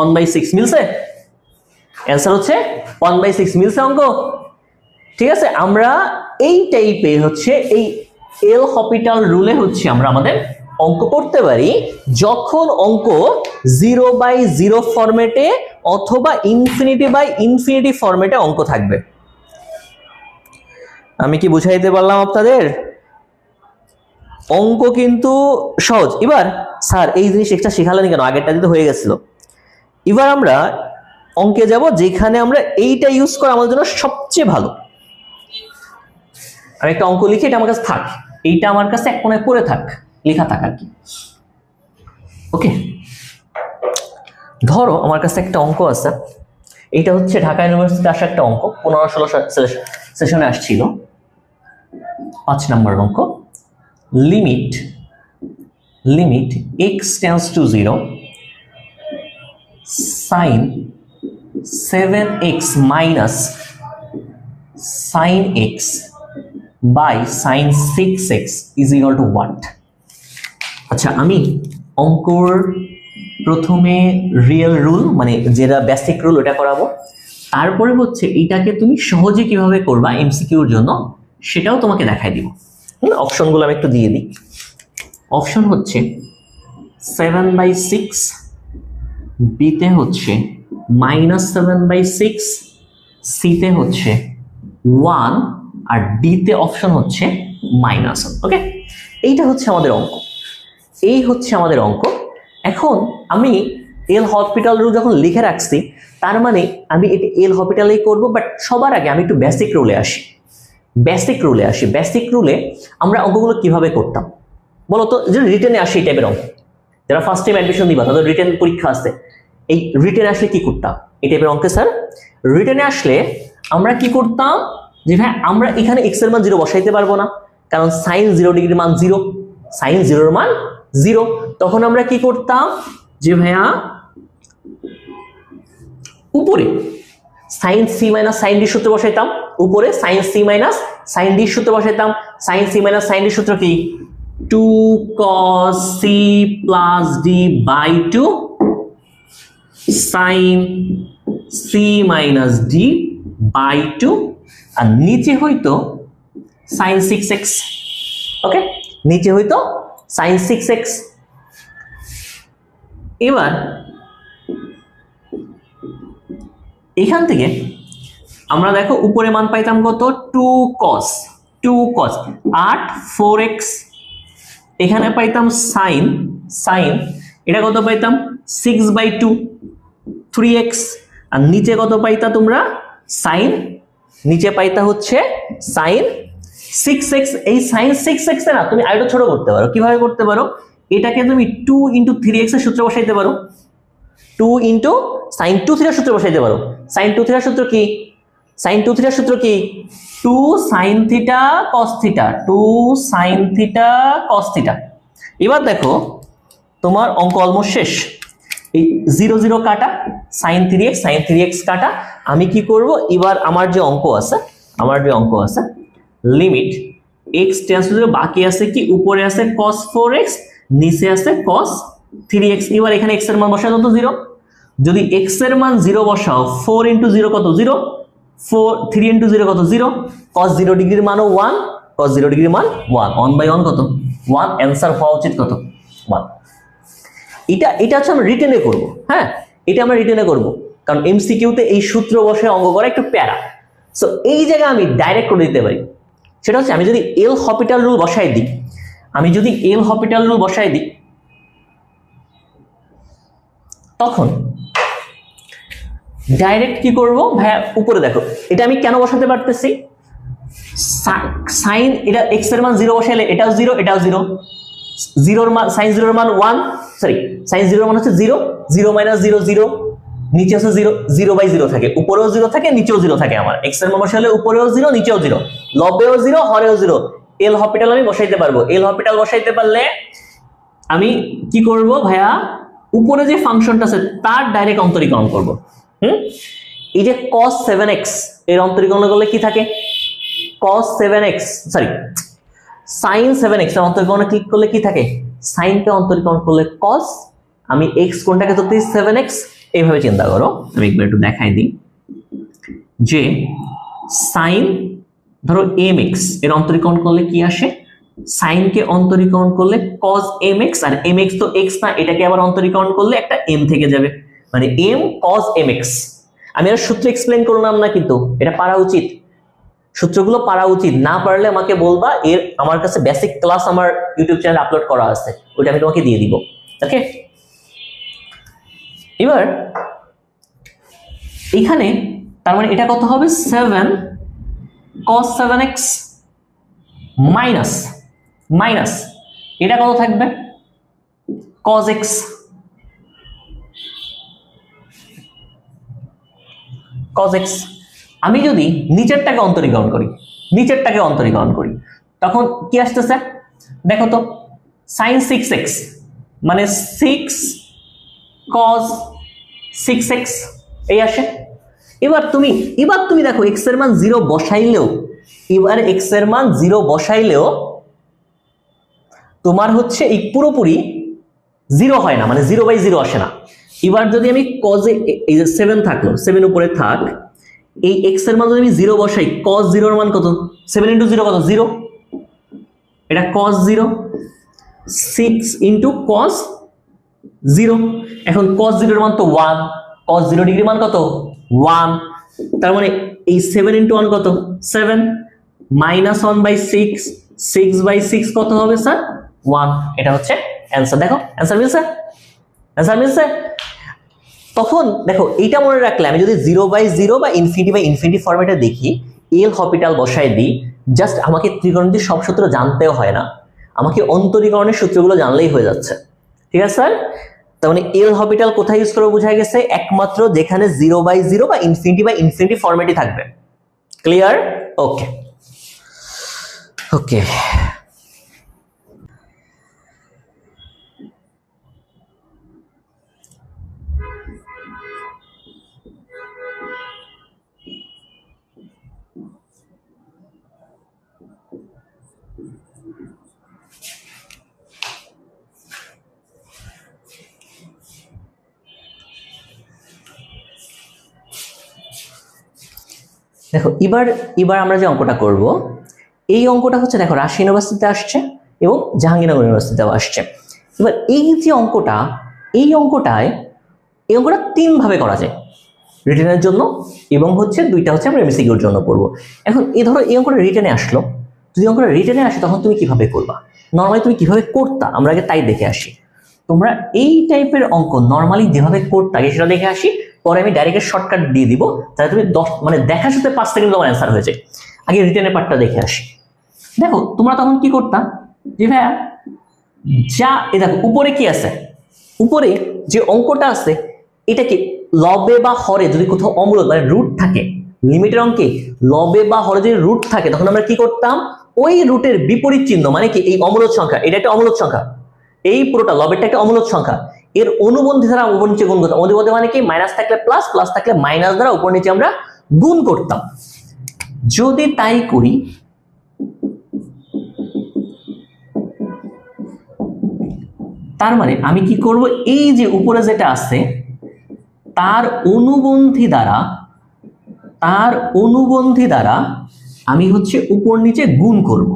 1/6 মিলছে। অ্যান্সার হচ্ছে 1/6 মিলছে অঙ্ক। ঠিক আছে, আমরা এই টাইপে হচ্ছে এই এল হপিটাল রুলে হচ্ছে আমরা আমাদের অঙ্ক করতে পারি যখন অঙ্ক 0/0 ফরম্যাটে অথবা ইনফিনিটি ফরম্যাটে অঙ্ক থাকবে। আমি কি বুঝাইতে পারলাম আপনাদের? অঙ্ক কিন্তু সহজ। এবার স্যার এই জিনিস একটা শেখালেন কেন, আগেরটা দিতে হয়ে গেছিল। এবার আমরা অঙ্কে যাব যেখানে আমরা এইটা ইউজ করা আমাদের জন্য সবচেয়ে ভালো। আমি একটা অঙ্ক লিখি, এটা আমার কাছে থাক, এইটা আমার কাছে এক কোণায় পড়ে থাক, লেখা থাক আর কি। ওকে, ধরো আমার কাছে একটা অঙ্ক আছে, এইটা হচ্ছে ঢাকা ইউনিভার্সিটি আসা একটা অঙ্ক, 15-16 সেশনে আসছিল, 5 নম্বর অঙ্ক। Limit x tends to 0 sin 7x minus sin x by sin 6x is equal to what? আচ্ছা, আমি অঙ্কর প্রথমে রিয়েল রুল মানে যেটা বেসিক রুল ওটা করাবো, তারপরে হচ্ছে এটাকে তুমি সহজে কিভাবে করবা এমসিকিউর জন্য সেটাও তোমাকে দেখাই দিব। অপশনগুলো আমি একটু দিয়ে দিই। অপশন হচ্ছে 7/6, বিতে হচ্ছে -7/6, সিতে হচ্ছে 1, আর ডিতে অপশন হচ্ছে -1। ওকে, এইটা হচ্ছে আমাদের অঙ্ক, এই হচ্ছে আমাদের অঙ্ক। এখন আমি এল হসপিটাল রুল যখন লিখে রাখছি, তার মানে আমি এটা এল হসপিটালেই করব। বাট সবার আগে আমি একটু বেসিক রুলে আসি। বেসিক রুলে আমরা অঙ্কগুলো কিভাবে করতাম বলো তো? যে রিটেনে আসে এই টাইপের অঙ্ক, যারা ফার্স্ট টাইম অ্যাডমিশন দিবা তাদের রিটেন পরীক্ষা আছে, এই রিটেনে আসলে কি করতাম এই টাইপের অঙ্কে? স্যার রিটেনে আসলে আমরা কি করতাম, যে ভাই আমরা এখানে x এর মান 0 বসাইতে পারবো না, কারণ sin 0 ডিগ্রির মান 0, sin 0 এর মান 0। তখন আমরা কি করতাম, যে ভাইয়া উপরে sin c minus sin d সূত্র বসাইতাম, উপরে sin c minus sin d সূত্র বসাইতাম। sin c minus sin d সূত্র কি? 2 cos c plus d by 2 sin c minus d by 2, আর নিচে হইতো sin 6x। ওকে, নিচে হইতো sin 6x। এবার এখান থেকে আমরা দেখো উপরে মান পাইতাম কত? 2 cos 8 4x, এখানে পাইতাম sin এটা কত পাইতাম? 6/2 3x, আর নিচে কত পাইতা তোমরা? sin, নিচে পাইতা হচ্ছে sin 6x। এই sin 6x এ না তুমি আরেকটু ছোট করতে পারো। কিভাবে করতে পারো? এটাকে তুমি 2 × 3x এর সূত্র বসাইতে পারো, 2 × sin 2 থিটার সূত্র বসাইতে পারো। sin 2 থিটার সূত্র কি? sin 2 থিটার সূত্র কি? 2 sin theta cos theta, 2 sin theta cos theta. এবার দেখো তোমার অঙ্ক অলমোস্ট শেষ। এই 0 0 কাটা, sin 3x কাটা। আমি কি করব এবার? আমার যে অঙ্ক আছে লিমিট x টেন্ডস টু 0, বাকি আছে কি? উপরে আছে cos 4x, নিচে আছে cos 3x। এবার এখানে x এর মান বসাও তো 0। যদি x এর মান 0 বসাও, 4 × 0 কত? 0, 3 × 0 কত? 0, cos 0 ডিগ্রির মানও 1, cos 0 ডিগ্রির মান 1, 1/1 কত? 1। অ্যান্সার হওয়া উচিত কত? 1। এটা হচ্ছে আমরা রিটেনে করব। হ্যাঁ, এটা আমরা রিটেনে করব, কারণ এমসিকিউতে এই সূত্র বসে অঙ্ক করা একটু প্যারা। সো এই জায়গায় আমি ডাইরেক্ট করে দিতে পারি। সেটা হচ্ছে আমি যদি এল হসপিটাল রুল বসাই দিই, তখন ডাইরেক্ট কি করব ভাইয়া? উপরে দেখো, এটা আমি কেন বসাতে পারতেছি? সাইন এটা x এর মান 0 বসাইলে এটাও 0 এটাও 0, 0 এর মান sin 0 এর মান 1, সরি sin 0 এর মান হচ্ছে 0, 0 - 0 0, নিচে আছে 0, 0/0 থাকে, উপরেও 0 থাকে নিচেও 0 থাকে। আমার x এর মান বসাইলে উপরেও 0 নিচেও 0, লবেও 0 হরেও 0। এল হসপিটাল আমি বসাইতে পারবো। এল হসপিটাল বসাইতে পারলে আমি কি করব ভাইয়া? উপরে যে ফাংশনটা আছে তার ডাইরেক্ট অন্তরীকরণ করব। এই যে cos 7x এর অন্তরীকরণ করলে কি থাকে? cos 7x, sorry sign 7x এর অন্তরীকরণে ক্লিক করলে কি থাকে, সাইনকে অন্তরীকরণ করলে cos, আমি x কোনটাকে ধরতে 7x, এইভাবে চিন্তা করো। আমি একবার একটু দেখাই দিই যে সাইন ধরো mx এর অন্তরীকরণ করলে কি আসে, সাইনকে অন্তরীকরণ করলে cos mx, আর mx তো x না, এটাকে আবার অন্তরীকরণ করলে একটা m থেকে যাবে, মানে m cos mx। আমি আর সূত্র এক্সপ্লেইন করলাম না, কিন্তু এটা পারা উচিত, সূত্রগুলো পারা উচিত। না পারলে আমাকে বলবা, এর আমার কাছে বেসিক ক্লাস আমার ইউটিউব চ্যানেলে আপলোড করা আছে, ওটা আমি তোমাকে দিয়ে দিব। ওকে, এবার এখানে তার মানে এটা কত হবে, 7 cos 7x মাইনাস মাইনাস এটা কত থাকবে, cos x। cos x আমি যদি নিচেরটাকে অন্তরীকরণ করি তখন কি আসতেছে দেখো তো, sin 6x মানে 6 cos 6x এই আসে। এবার তুমি দেখো x এর মান 0 বসাইলেও, তোমার হচ্ছে এই পুরোপুরি 0 হয় না, মানে 0/0 আসে না। এবার যদি আমি cos এই যে 7 থাকলো, 7 উপরে থাক, এই x এর মান যদি আমি 0 বসাই, cos 0 এর মান কত, 7 * 0 কত, 0, এটা cos 0, 6 * cos 0, এখন cos 0 এর মান তো 1, cos 0 ডিগ্রি মান কত, 1, তার মানে এই 7 * 1 কত, 7, -1/6, 6/6 কত হবে স্যার, 1। এটা হচ্ছে অ্যান্সার। দেখো অ্যান্সার মিলছে। তখন দেখো এইটা মনে রাখলে, আমি যদি 0/0 বা ∞/∞ ফরম্যাটে দেখি, এল হপিটাল বসাই দিই, জাস্ট আমাকে ত্রিকোণমিতির সব সূত্র জানতেও হয় না, আমাকে অন্তরীকরণের সূত্রগুলো জানলেই হয়ে যাচ্ছে। ঠিক আছে স্যার, তার মানে এল হপিটাল কোথায় ইউজ করে বোঝা গেছে, একমাত্র যেখানে 0/0 বা ∞/∞ ফরম্যাটই থাকবে। ক্লিয়ার? ওকে। দেখো এবার আমরা যে অঙ্কটা করব, এই অঙ্কটা হচ্ছে দেখো রাজশাহী ইউনিভার্সিটিতে আসছে এবং জাহাঙ্গীরনগর ইউনিভার্সিটিতেও আসছে। এবার এই যে অঙ্কটা, এই অঙ্কটা 3 ভাবে করা যায়, রিটেনের জন্য এবং হচ্ছে 2টা হচ্ছে আমরা এমসিকিউর জন্য পড়বো। এখন ধরো এই অঙ্কটা রিটেনে আসলো, যদি অঙ্কটা রিটেনে আসে তখন তুমি কিভাবে করবা, নর্মালি তুমি কিভাবে করতা আমরা আগে তাই দেখে আসি। তোমরা এই টাইপের অঙ্ক নর্মালি যেভাবে করতে আগে সেটা দেখে আসি, পরে আমি ডাইরেক্ট শর্টকাট দিয়ে দিব, তাহলে তুমি 10 মানে দেখার সাথে 5 সেকেন্ড তোমার অ্যান্সার হয়ে যায়। আগে রিটেনের পার্টটা দেখে আসি। দেখো তোমরা তখন কি করতা, যে ভাইয়া যা এ দেখো উপরে কি আছে, উপরে যে অঙ্কটা আছে এটা কি লবে বা হরে যদি কোথাও অমূলদ মানে রুট থাকে, লিমিটের অঙ্কে লবে বা হরে যদি রুট থাকে, তখন আমরা কি করতাম, ওই রুটের বিপরীত চিহ্ন, মানে কি এই অমূলদ সংখ্যা, এটা একটা অমূলদ সংখ্যা, এই পুরোটা লবেরটা একটা অমূলদ সংখ্যা, এর অনুবন্ধী দ্বারা উপর নিচে গুণ করতাম। অনুবন্ধী মানে কি, মাইনাস থাকলে প্লাস, প্লাস থাকলে মাইনাস দ্বারা উপর নিচে আমরা গুণ করতাম। যদি তাই করি, তার মানে আমি কি করব, এই যে উপরে যেটা আছে তার অনুবন্ধী দ্বারা আমি হচ্ছে উপর নিচে গুণ করব।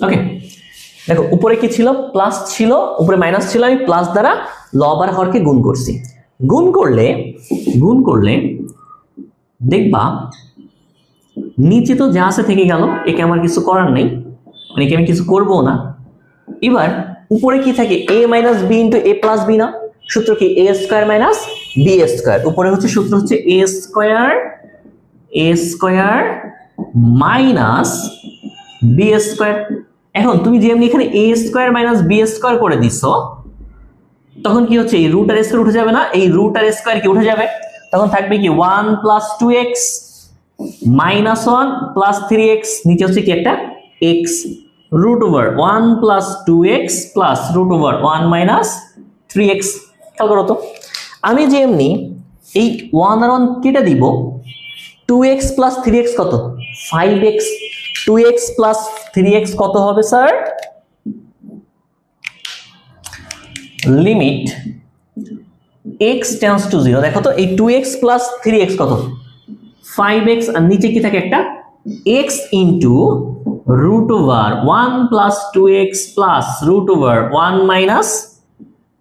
ওকে, দেখো উপরে কি ছিল, প্লাস ছিল, উপরে মাইনাস ছিল, আমি প্লাস দ্বারা লব আর হরকে গুণ করছি। গুণ করলে দেখবা নিচে তো যা আছে থেকে গেল, একে আমার কিছু করার নেই, মানে একে আমি কিছু করবো না। এবার উপরে কি থাকে, a minus B into A plus B না, সূত্র কি a square minus B square, উপরে হচ্ছে সূত্র হচ্ছে a square minus B square. এখন তুমি যেমনি এখানে a square minus B square করে দিছো, তখন কি হচ্ছে, এই রুট আর স্কয়ার উঠে যাবে না, এই রুট আর স্কয়ার কি উঠে যাবে, তখন থাকবে কি 1 plus 2x minus 1 plus 3x, নিচে হচ্ছে কি একটা x, root over 1 plus 2x plus root over 1 minus 3x। খেয়াল করো তো, আমি যে এমনি এই 1 আর 1 কেটে দিব, 2x প্লাস 3x কত? 5x। 2x প্লাস 3x কত হবে sir? Limit x tends to 0। দেখো তো এই 2x প্লাস 3x কত? 5x, আর নিচে কি থাকে একটা x into root over 1 plus 2x plus root over 1 minus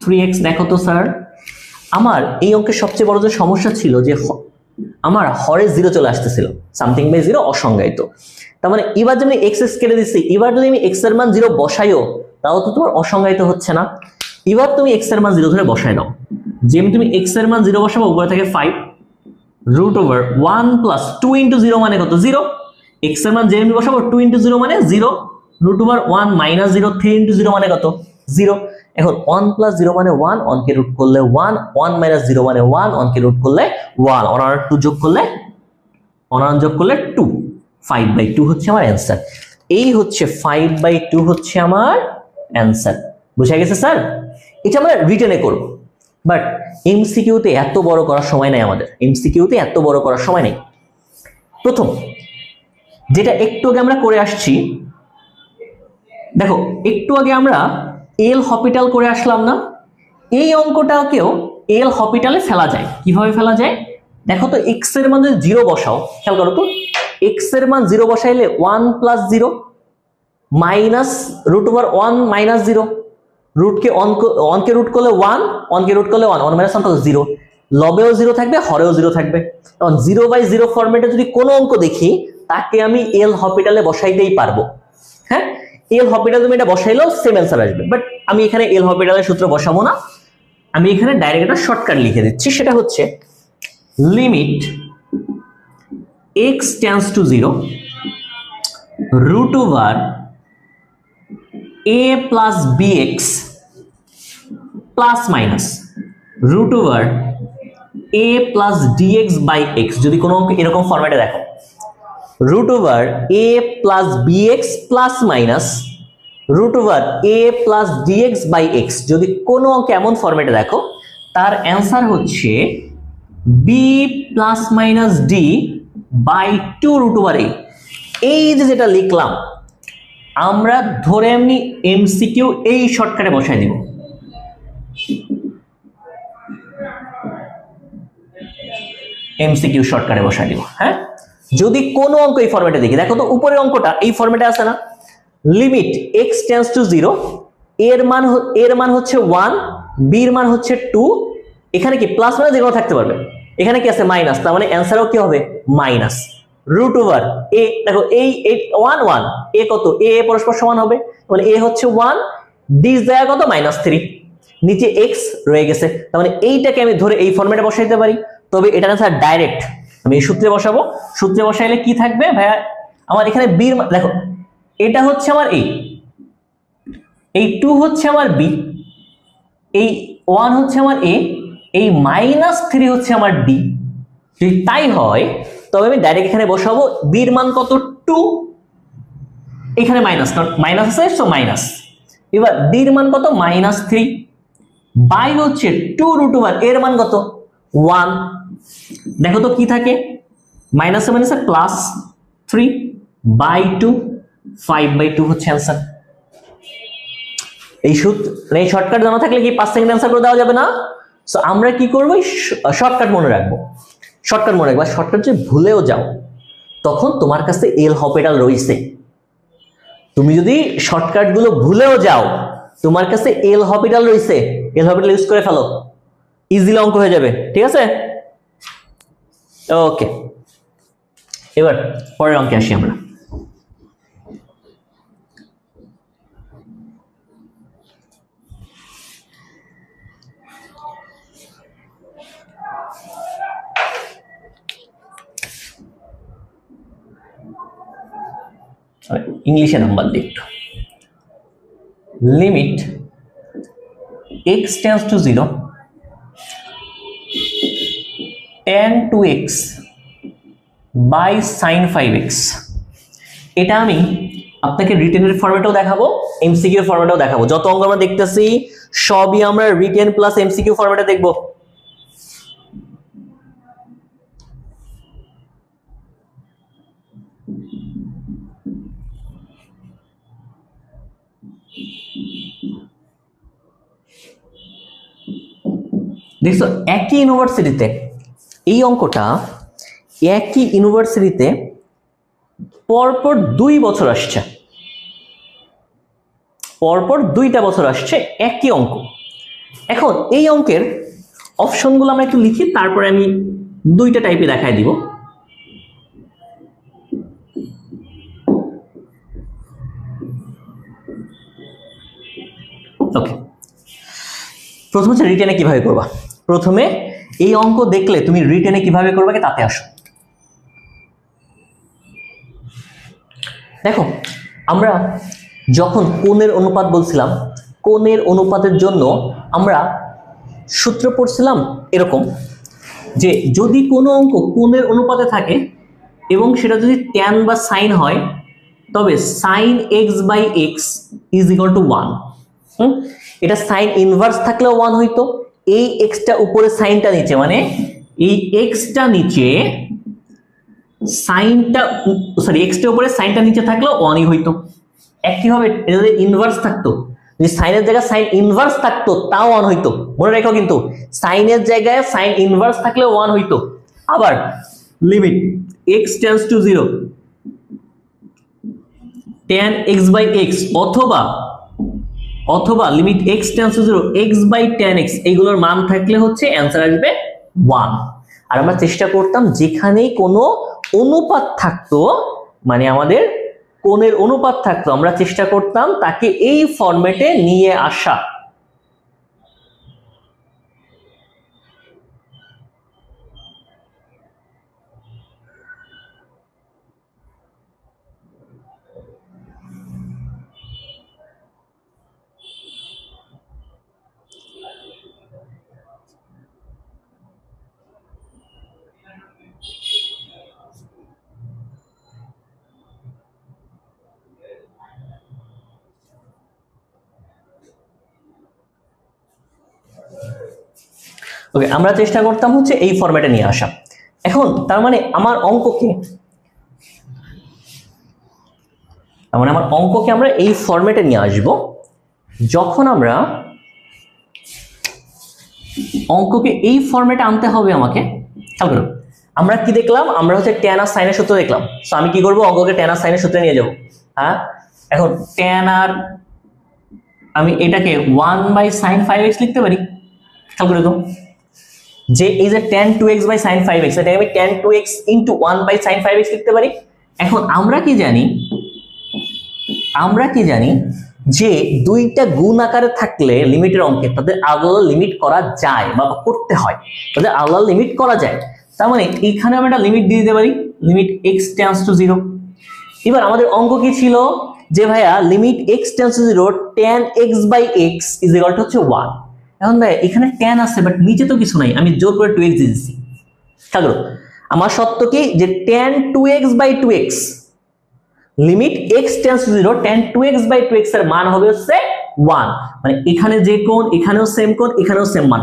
3x। দেখো তো স্যার, আমার এই অঙ্কের সবচেয়ে বড় যে সমস্যা ছিল যে আমার হরে 0 চলে আসতেছিল, সামথিং বাই 0 অসংজ্ঞায়িত। তার মানে এবার যদি x কেটে দিচ্ছি, এবার যদি আমি x এর মান 0 বসাইও তাও তো তোমার অসংজ্ঞায়িত হচ্ছে না। এবার তুমি x এর মান 0 ধরে বসাই দাও। যেমন তুমি x এর মান 0 বসাবো, উপরে থাকে 5 রুট ওভার 1 প্লাস 2 ইন্টু 0 মানে কত? 0। x এর মান যেমনি বসাবো 2 ইন্টু 0 মানে 0, রুট ওভার 1 মাইনাস 0, 3 ইন্টু 0 মানে কত? 0। এখন 1 প্লাস 0 মানে 1, 1 কে রুট করলে 1, 1 মাইনাস 0 মানে 1, 1 কে রুট করলে 1, 1 আর 2 যোগ করলে 2, 5/2 হচ্ছে আমার অ্যান্সার। এই হচ্ছে 5/2 হচ্ছে আমার অ্যান্সার। বুঝা গেছে স্যার? এটা আমরা রিটেনে করব, বাট এমসিকিউতে এত বড় করার সময় নাই আমাদের। এমসিকিউতে এত বড় করার সময় নেই। প্রথম যেটা একটু আগে আমরা করে আসছি, দেখো একটু আগে আমরা এল হপিটাল করে আসলাম না? এই অঙ্কটাকেও এল হপিটালে ফেলা যায়। কিভাবে ফেলা যায় দেখো তো, x এর মান যদি 0 বসাও, খেয়াল করো তো, x এর মান 0 বসাইলে 1 plus 0 minus root over 1 minus 0, রুটকে 1 কে রুট করলে 1, 1 কে রুট করলে 1, 1 মাইনাস 1 কত? 0। লবেও 0 থাকবে, হরেও 0 থাকবে। এখন 0/0 ফরম্যাটে যদি কোনো অঙ্ক দেখি, তাকে আমি এল হপিটালে বসাইতেই পারবো। হ্যাঁ, এল হপিটাল তুমি এটা বসাইলেও সেম অ্যান্সার আসবে, বাট আমি এখানে এল হপিটালের সূত্র বসাবো না। আমি এখানে ডাইরেক্ট একটা শর্টকাট লিখে দিচ্ছি, সেটা হচ্ছে limit x tends to 0 root over a plus bx plus minus root over a plus dx by x। যদি কোনো অঙ্ক এরকম ফরম্যাটে দেখো, root over a plus bx plus minus root over a plus dx by x, যদি কোনো অঙ্ক এমন ফরম্যাটে দেখো, তার অ্যান্সার হচ্ছে b plus minus d by 2 root over a। এই যে যেটা লিখলাম, আমরা ধরে এমনি এমসিকিউ এই শর্টকাটে বসাই দিব। এমসিকিউ শর্টকাটে বসাই দিব। হ্যাঁ, যদি কোনো অঙ্ক এই ফরম্যাটে দেখি, দেখো তো উপরের অঙ্কটা এই ফরম্যাটে আছে না? লিমিট x টেন্ডস টু 0, এর মান হচ্ছে 1, b এর মান হচ্ছে 2, এখানে কি প্লাস মাইনাস যেকোনো থাকতে পারবে, এখানে কি আছে মাইনাস, তার মানে অ্যান্সারও কি হবে মাইনাস রুট ওভার a। দেখো এই 1 1 a কত? a পরস্পর সমান হবে, মানে a হচ্ছে 1, d এর জায়গা কত? -3, নিচে x রয়ে গেছে। তার মানে এইটাকে আমি ধরে এই ফরম্যাটে বসাইতে পারি। তবে এটা না স্যার ডাইরেক্ট আমি এই সূত্রে বসাবো। সূত্রে বসাইলে কি থাকবে ভাইয়া? আমার এখানে b এর, দেখো এটা হচ্ছে আমার a, এই 2 হচ্ছে আমার b, এই 1 হচ্ছে আমার a, এই -3 হচ্ছে আমার d। যদি তাই হয় তবে আমি ডাইরেক্ট এখানে বসাবো b এর মান কত? 2, এখানে মাইনাস, কারণ মাইনাস আছে সো মাইনাস। এবার d এর মান কত? -3 বাই হচ্ছে 2 রুট ওভার এর মান কত? 1। দেখো তো কি থাকে, মাইনাসে মাইনাসে প্লাস 3 বাই 2, 5/2 হচ্ছে অ্যান্সার। এই সূত্র এই শর্টকাট জানা থাকলে কি 5 সেকেন্ড অ্যান্সার করে দেওয়া যাবে না? সো আমরা কি করব, শর্টকাট মনে রাখবো। শর্টকাট মনে রাখবা, শর্টকাট যদি ভুলেও যাও তখন তোমার কাছে এল হপিটাল রইছে। তুমি যদি শর্টকাট গুলো ভুলেও যাও, তোমার কাছে এল হপিটাল রইছে, এল হপিটাল ইউজ করে ফেলো, ইজিলি অঙ্ক হয়ে যাবে। ঠিক আছে, ওকে। এবার পরের অঙ্কে আসি আমরা। इंग्लिशे नंबर लिख limit x tends to 0 tan 2x by sin 5x এটা আমি আপনাকে রিটেনের ফরম্যাটেও দেখাবো, এমসিকিউ এর ফরম্যাটেও দেখাবো। যত অঙ্ক আমরা দেখতেছি সবই আমরা রিটেন প্লাস এমসিকিউ ফরম্যাটে দেখব। দেখছো একই ইউনিভার্সিটিতে এই অঙ্কটা একই ইউনিভার্সিটিতে পরপর 2 বছর আসছে, পরপর 2টা বছর আসছে একই অঙ্ক। এখন এই অঙ্কের অপশনগুলো আমরা একটু লিখি, তারপরে আমি 2টা টাইপে দেখাই দিব। ওকে, প্রথম হচ্ছে রিটেনে কিভাবে করবা। প্রথমে এই অঙ্ক দেখলে তুমি রিটেনে কিভাবে করবা তাতে আসো। দেখো আমরা যখন কোণের অনুপাত বলছিলাম, কোণের অনুপাতের জন্য আমরা সূত্র পড়ছিলাম এরকম, যে যদি কোনো অঙ্ক কোণের অনুপাতে থাকে এবং সেটা যদি ট্যান বা সাইন হয়, তবে sine X by X is equal to 1। এটা সাইন ইনভার্স থাকলেও 1 হইতো, এই এক্সটা উপরে সাইনটা নিচে, মানে এই এক্সটা নিচে সাইনটা, সরি এক্সটা উপরে সাইনটা নিচে থাকলেও 1ই হইতো। একইভাবে যদি ইনভার্স থাকতো, যদি সাইনের জায়গায় সাইন ইনভার্স থাকতো তাও 1 হইতো। মনে রাখো কিন্তু সাইনের জায়গায় সাইন ইনভার্স থাকলেও 1 হইতো। আবার limit x tends to 0 tan x by x, অথবা limit x tends to 0 x by tan x, এইগুলোর মান থাকলে হচ্ছে অ্যান্সার আসবে 1। আর আমরা চেষ্টা করতাম যেখানেই কোনো অনুপাত থাকতো, মানে আমাদের কোণের অনুপাত থাকতো, আমরা চেষ্টা করতাম তাকে এই ফরম্যাটে নিয়ে আসা। ওকে, আমরা চেষ্টা করতাম হচ্ছে এই ফরম্যাটে নিয়ে আসা। এখন তার মানে আমার অঙ্ককে আমরা এই ফরম্যাটে নিয়ে আসব। যখন আমরা অঙ্ককে এই ফরম্যাটে আনতে হবে আমাকে, খেয়াল করো আমরা কি দেখলাম, আমরা হচ্ছে ট্যান আর সাইনের সূত্র দেখলাম। তো আমি কি করব, অঙ্ককে ট্যান আর সাইনের সূত্রে নিয়ে যাব। হ্যাঁ, এখন ট্যান আর আমি এটাকে 1/sin 5x লিখতে পারি। খেয়াল করে তো যে এই যে tan 2x by sin 5x, এটাকে আমি tan 2x into 1/sin 5x লিখতে পারি। এখন আমরা কি জানি যে দুইটা গুণ আকারে থাকলে লিমিটের অঙ্কে তাদের আলাদা লিমিট করা যায় বা করতে হয়, তাদের আলাদা লিমিট করা যায়। তার মানে এখানে আমরা একটা লিমিট দিয়ে দিতে পারি, লিমিট x টেন্ডস টু 0। এবার আমাদের অঙ্ক কি ছিল, যে ভাইয়া limit x tends to 0 tan x by x is equal to হচ্ছে 1। এখন ভাই এখানে tan আছে বাট নিচে তো কিছু নাই, আমি জোর করে 2x দিয়ে দিচ্ছি। খেয়াল করো আমার সত্য কি, যে tan 2x by 2x limit x tends to 0 tan 2x by 2x এর মান হবে হচ্ছে 1। মানে এখানে যে কোণ, এখানেও সেম কোণ, এখানেও সেম মান।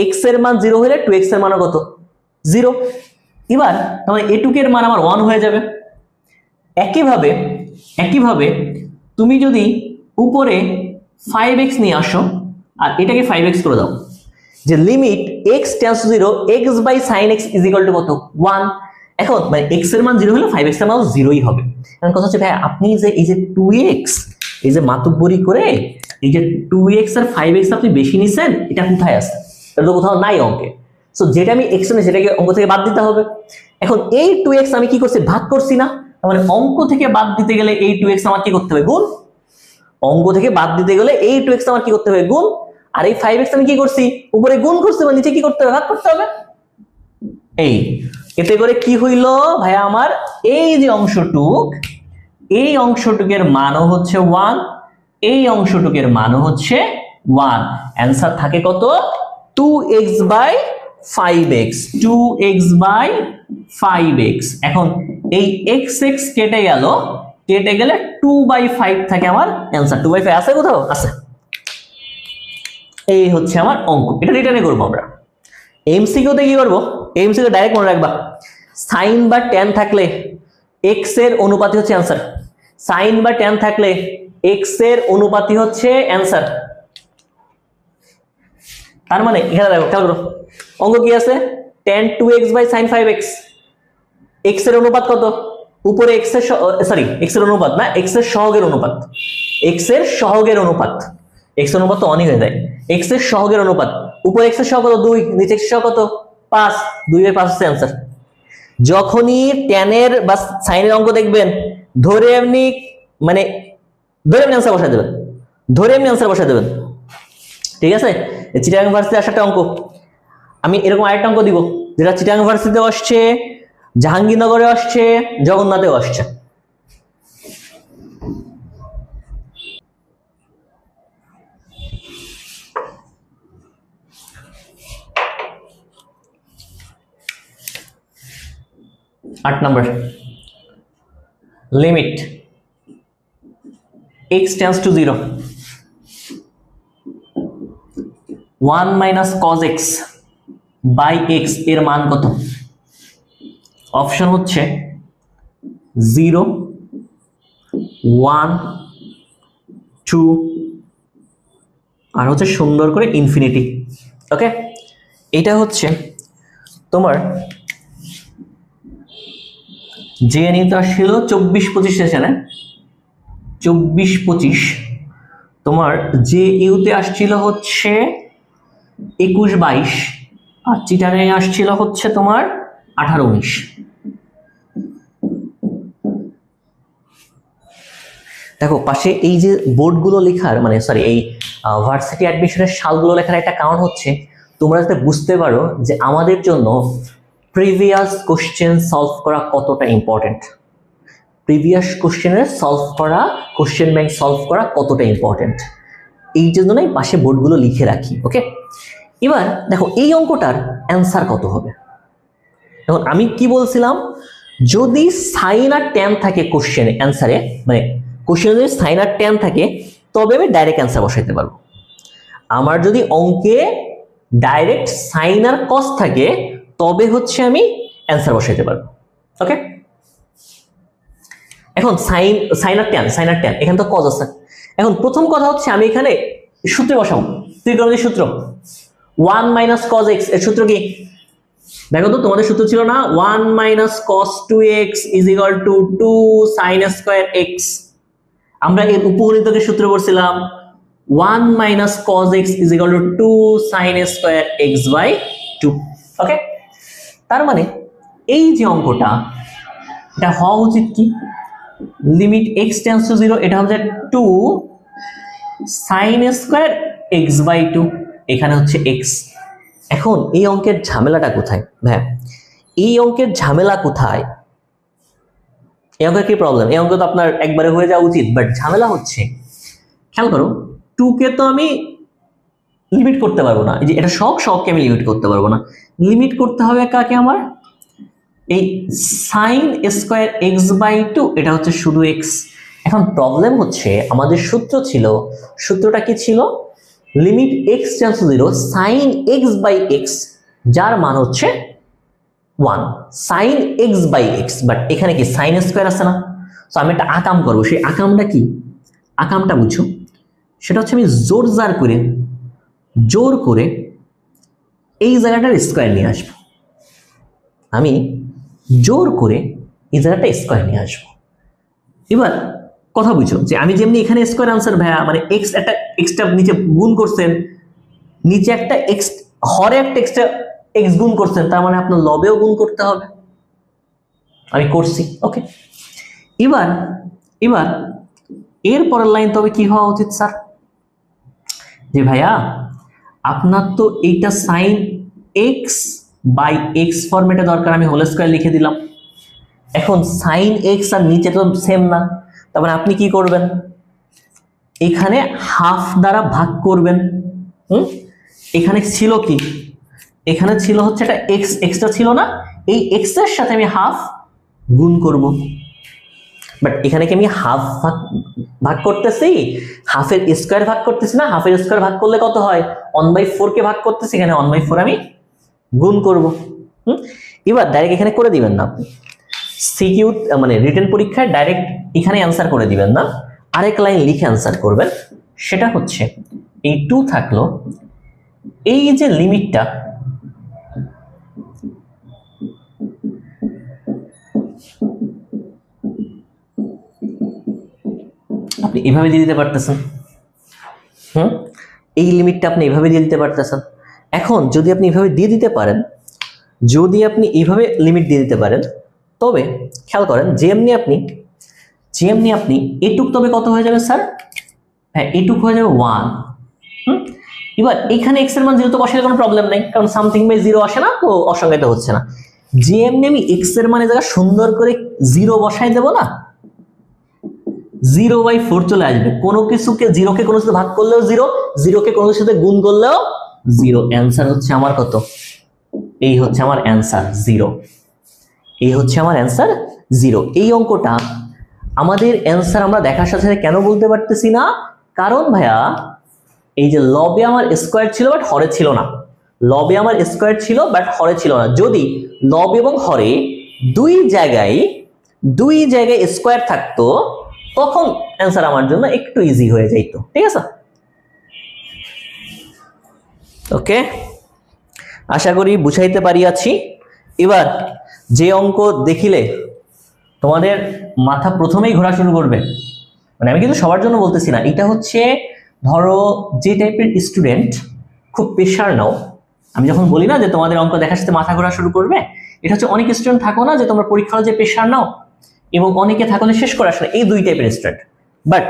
x এর মান 0 হলে 2x এর মান কত, 0। এবার তাহলে এটুকের মান আমার 1 হয়ে যাবে। একইভাবে তুমি যদি উপরে 5x নিয়ে আসো আর এটাকে 5x করে দাও, যে limit x tends to 0 x by sin x is equal to কত, 1। এখন মানে x এর মান 0 হলে 5x এর মান 0ই হবে। এখন কথা হচ্ছে ভাই আপনি যে এই যে 2x, এই যে মাতুব্বরি করে এই যে 2x আর 5x আপনি বেশি নিছেন, এটা কোথায় আছে? এটা তো কোথাও নাই অঙ্কে। সো যেটা আমি x নেই সেটাকে অঙ্ক থেকে বাদ দিতে হবে। এখন এই 2x আমি কি করছি, ভাগ করছি না, মানে অঙ্ক থেকে বাদ দিতে গেলে এই 2x আমার কি করতে হবে, গুণ। অঙ্ক থেকে বাদ দিতে গেলে এই 2x আমার কি করতে হবে, গুণ। আর এই 5x আমি কি করছি, উপরে গুণ করছি, মানে নিচে কি করতে হবে, ভাগ করতে হবে। এই এতে করে কি হইল ভাইয়া, আমার এই যে অংশটুক, এই অংশটুকের মানও হচ্ছে 1, এই অংশটুকের মানও হচ্ছে 1। অ্যান্সার থাকে কত, 2x by 5x, 2x by 5x। এখন এই x কেটে গেলে 2/5 থাকে আমার অ্যান্সার। 2/5 আছে কোথাও, আছে। এই হচ্ছে আমার অঙ্ক, এটা রিটার্নে করবো আমরা। এমসিকিউতে কি করবো, এমসিকিউ ডাইরেক্ট মনে রাখবা, সাইন বা ট্যান থাকলে x এর অনুপাতই হচ্ছে অ্যান্সার। সাইন বা ট্যান থাকলে x এর অনুপাতই হচ্ছে অ্যান্সার। তার মানে এখানে দেখো খেয়াল করো, অঙ্ক কি আছে, tan 2x by sin 5x, x এর অনুপাত কত, উপরে x এর সরি x এর অনুপাত না, x এর সহগের অনুপাত, x এর সহগের অনুপাত, x এর অনুপাত তো অনেক হয়ে যায়, x এর সহগের অনুপাত, উপরে x এর সহগ কত 2, নিচে x এর সহগ কত 5, 2/5 হচ্ছে অ্যান্সার। যখনই tan এর বা sin এর অঙ্ক দেখবেন ধরে এমনি মানে ধরে এমনি অ্যান্সার বসায় দেবেন, ধরে এমনি অ্যান্সার বসায় দেবেন, ঠিক আছে। চিটাগাং ইউনিভার্সিটি আসাটা অঙ্ক, আমি এরকম আরেকটা অঙ্ক দিব যেটা চিটাগাং ইউনিভার্সিটিতেও আসছে, জাহাঙ্গীরনগরে আসছে, জগন্নাথেও আসছে। আট number, limit x tends to 0, 1 minus cos x by x এর মান কত? অপশন হচ্ছে 0, 1, 2 আর হচ্ছে সুন্দর করে ইনফিনিটি। ওকে, এটা হচ্ছে তোমার যে নিতে আসছিল 24-25 সেশনে, 24-25, তোমার যে ইউতে আসছিল হচ্ছে 21-22, আর চিটাগাং আসছিল হচ্ছে তোমার 18-19। দেখো পাশে এই যে বোর্ডগুলো লেখার মানে সরি এই ভার্সিটি অ্যাডমিশনের সালগুলো লেখার একটা কারণ হচ্ছে তোমরা যাতে বুঝতে পারো যে আমাদের জন্য প্রিভিয়াস কোশ্চেন সলভ করা কতটা ইম্পর্টেন্ট, প্রিভিয়াস কোশ্চেনের সলভ করা, কোশ্চেন ব্যাংক সলভ করা কতটা ইম্পর্টেন্ট, এই জন্যই পাশে বোর্ডগুলো লিখে রাখি। ওকে, এবার দেখো এই অঙ্কটার অ্যান্সার কত হবে। এখন আমি কি বলছিলাম, যদি সাইন আর ট্যান থাকে কোশ্চেনে অ্যান্সারে, মানে কোশ্চেনে যদি সাইন আর ট্যান থাকে তবে আমি ডাইরেক্ট অ্যান্সার বসাইতে পারবো। আমার যদি অঙ্কে ডাইরেক্ট সাইন আর কস থাকে তবে হচ্ছে আমি অ্যান্সার বসাইতে পারবো। ওকে, এখন সাইন আর ট্যান এখানে তো কজ আছে। এখন প্রথম কথা হচ্ছে আমি এখানে সূত্রে বসাবো, ত্রিকোণমিতির সূত্র 1 মাইনাস cos x, এর সূত্র কি দেখো তো, তোমাদের সূত্র ছিল না 1 minus cos 2x is equal to 2 sin square x। আমরা এর উপগণিতকের সূত্র পড়ছিলাম 1 minus cos x is equal to 2 sin square x by 2। Okay, তার মানে এই যে অঙ্কটা এটা হওয়া উচিত কি, লিমিট x টেন্ডস টু 0, এটা হচ্ছে 2 sin স্কয়ার x বাই 2, এখানে হচ্ছে x। এখন এই অঙ্কের ঝামেলাটা কোথায় ভাই, এই অঙ্কের ঝামেলা কোথায়, এই অঙ্কের কি প্রবলেম, এই অঙ্ক তো আপনার একবারে হয়ে যাওয়া উচিত, বাট ঝামেলা হচ্ছে খেয়াল করো 2 কে তো আমি লিমিট করতে পারবো না, এই যে এটা শখকে আমি লিমিট করতে পারবো না, লিমিট করতে হবে কাকে, আমার এই sin স্কয়ার x বাই 2, এটা হচ্ছে শুধু x। এখন প্রবলেম হচ্ছে আমাদের সূত্রটা কি ছিল, limit x tends to 0 sin x by x, যার মান হচ্ছে 1 sin x by x, but এখানে কি sin স্কয়ার আছে না, সো আমি একটা আকাম করবো, সেই আকামটা কি, আকামটা বুঝছো, সেটা হচ্ছে আমি জোর করে এই জায়গাটার স্কয়ার নিয়ে আসবো, আমি জোর করে এই জায়গাটা স্কয়ার নিয়ে আসবো। এবার কথা বুঝো যে আমি যেমনি এখানে স্কয়ার আনসার ভাইয়া, মানে এক্স একটা এক্সট্রা নিচে গুণ করছেন, নিচে একটা এক্স হরে একটা এক্সট্রা এক্স গুণ করছেন, তার মানে আপনার লবেও গুণ করতে হবে, আমি করছি। ওকে, এবার এর পরের লাইন তবে কি হওয়া উচিত স্যার, যে ভাইয়া আপনার তো এইটা সাইন এক্স বাই এক্স ফরম্যাটে দরকার, আমি হোল স্কয়ার লিখে দিলাম। এখন সাইন এক্স আর নিচে তো সেম না, তার মানে আপনি কি করবেন, এখানে হাফ দ্বারা ভাগ করবেন। এখানে ছিল কি, এখানে ছিল হচ্ছে একটা এক্স, এক্সটা ছিল না, এই এক্স এর সাথে আমি হাফ গুণ করব, বাট এখানে কি আমি হাফ ভাগ করতেছি, হাফের স্কয়ার ভাগ করতেছি না, হাফের স্কয়ার ভাগ করলে কত হয় 1/4 কে ভাগ করতেছি, এখানে 1/4 আমি গুণ করব। এবার ডাইরেক্ট এখানে করে দিবেন না, সিকিউ মানে রিটেন পরীক্ষায় ডাইরেক্ট এখানে অ্যান্সার করে দিবেন না, আরেক লাইন লিখে অ্যান্সার করবেন, সেটা হচ্ছে এই 2 থাকলো, এই যে লিমিটটা আপনি এভাবে দিয়ে দিতে পারতেছেন, এই লিমিটটা আপনি এভাবে দিয়ে দিতে পারতেছেন। এখন যদি আপনি এভাবে দিয়ে দিতে পারেন, যদি আপনি এইভাবে লিমিট দিয়ে দিতে পারেন, তবে খেয়াল করেন যেমনি আপনি এটুক তবে কত হয়ে যাবে স্যার? হ্যাঁ, এটুক হয়ে যাবে 1। এবার এখানে এক্স এর মান 0 তো বসালে কোনো প্রবলেম নাই, কারণ সামথিং বাই 0 আসে না, তো অসংজ্ঞায়িত হচ্ছে না। যেমনি আমি এক্স এর মানে জায়গা সুন্দর করে 0 বসাই দেব না, 0/4 চলে আসবে। কোনো কিছুকে 0 কে কোনো সাথে ভাগ করলেও 0, 0 কে কোনো সাথে গুণ করলেও 0। অ্যান্সার হচ্ছে আমার কত? এই হচ্ছে আমার অ্যান্সার 0। এই হচ্ছে আমার অ্যান্সার 0। এই অঙ্কটা আমাদের অ্যান্সার আমরা দেখার সাথে সাথে কেন বলতে পারতেছি না? কারণ ভাইয়া এই যে লবে আমার স্কয়ার ছিল বাট হরে ছিল না, লবে আমার স্কয়ার ছিল বাট হরে ছিল না। যদি লব এবং হরে দুই জায়গায় স্কয়ার থাকতো, তখন অ্যান্সার আমার জন্য একটু ইজি হয়ে যাইতো। ঠিক আছে, ওকে, আশা করি বুঝাইতে পারিয়াছি। এবার যে অঙ্ক দেখিলে তোমাদের মাথা প্রথমেই ঘোরা শুরু করবে, মানে আমি কিন্তু সবার জন্য বলতেছি না, এটা হচ্ছে ধরো যে টাইপের স্টুডেন্ট খুব প্রেশার নাও। আমি যখন বলি না যে তোমাদের অঙ্ক দেখার সাথে মাথা ঘোরা শুরু করবে, এটা হচ্ছে অনেক স্টুডেন্ট থাকো না যে তোমরা পরীক্ষার যে প্রেশার নাও, এবং অনেকে থাকো যে শেষ করে আসলে, এই দুই টাইপের স্টুডেন্ট। বাট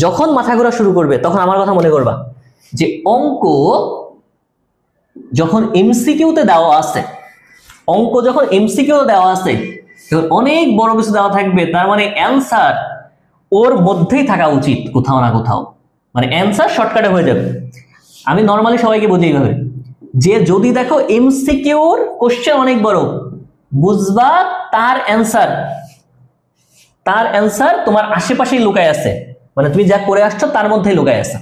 যখন মাথা ঘোরা শুরু করবে তখন আমার কথা মনে করবা যে অঙ্ক যখন এমসিকিউতে দেওয়া আছে, অনেক বড় কিছু দেওয়া থাকবে, তার মানে অ্যান্সার ওর মধ্যেই থাকা উচিত কোথাও না কোথাও, মানে অ্যান্সার শর্টকাটে হয়ে যাবে। আমি নর্মালি সবাইকে বুঝি এইভাবে যে যদি দেখো এমসিকিউর কোশ্চেন অনেক বড়, বুঝবা তার অ্যান্সার তোমার আশেপাশেই লুকায় আছে, মানে তুমি যা করে আসছো তার মধ্যেই লুকায় আছে।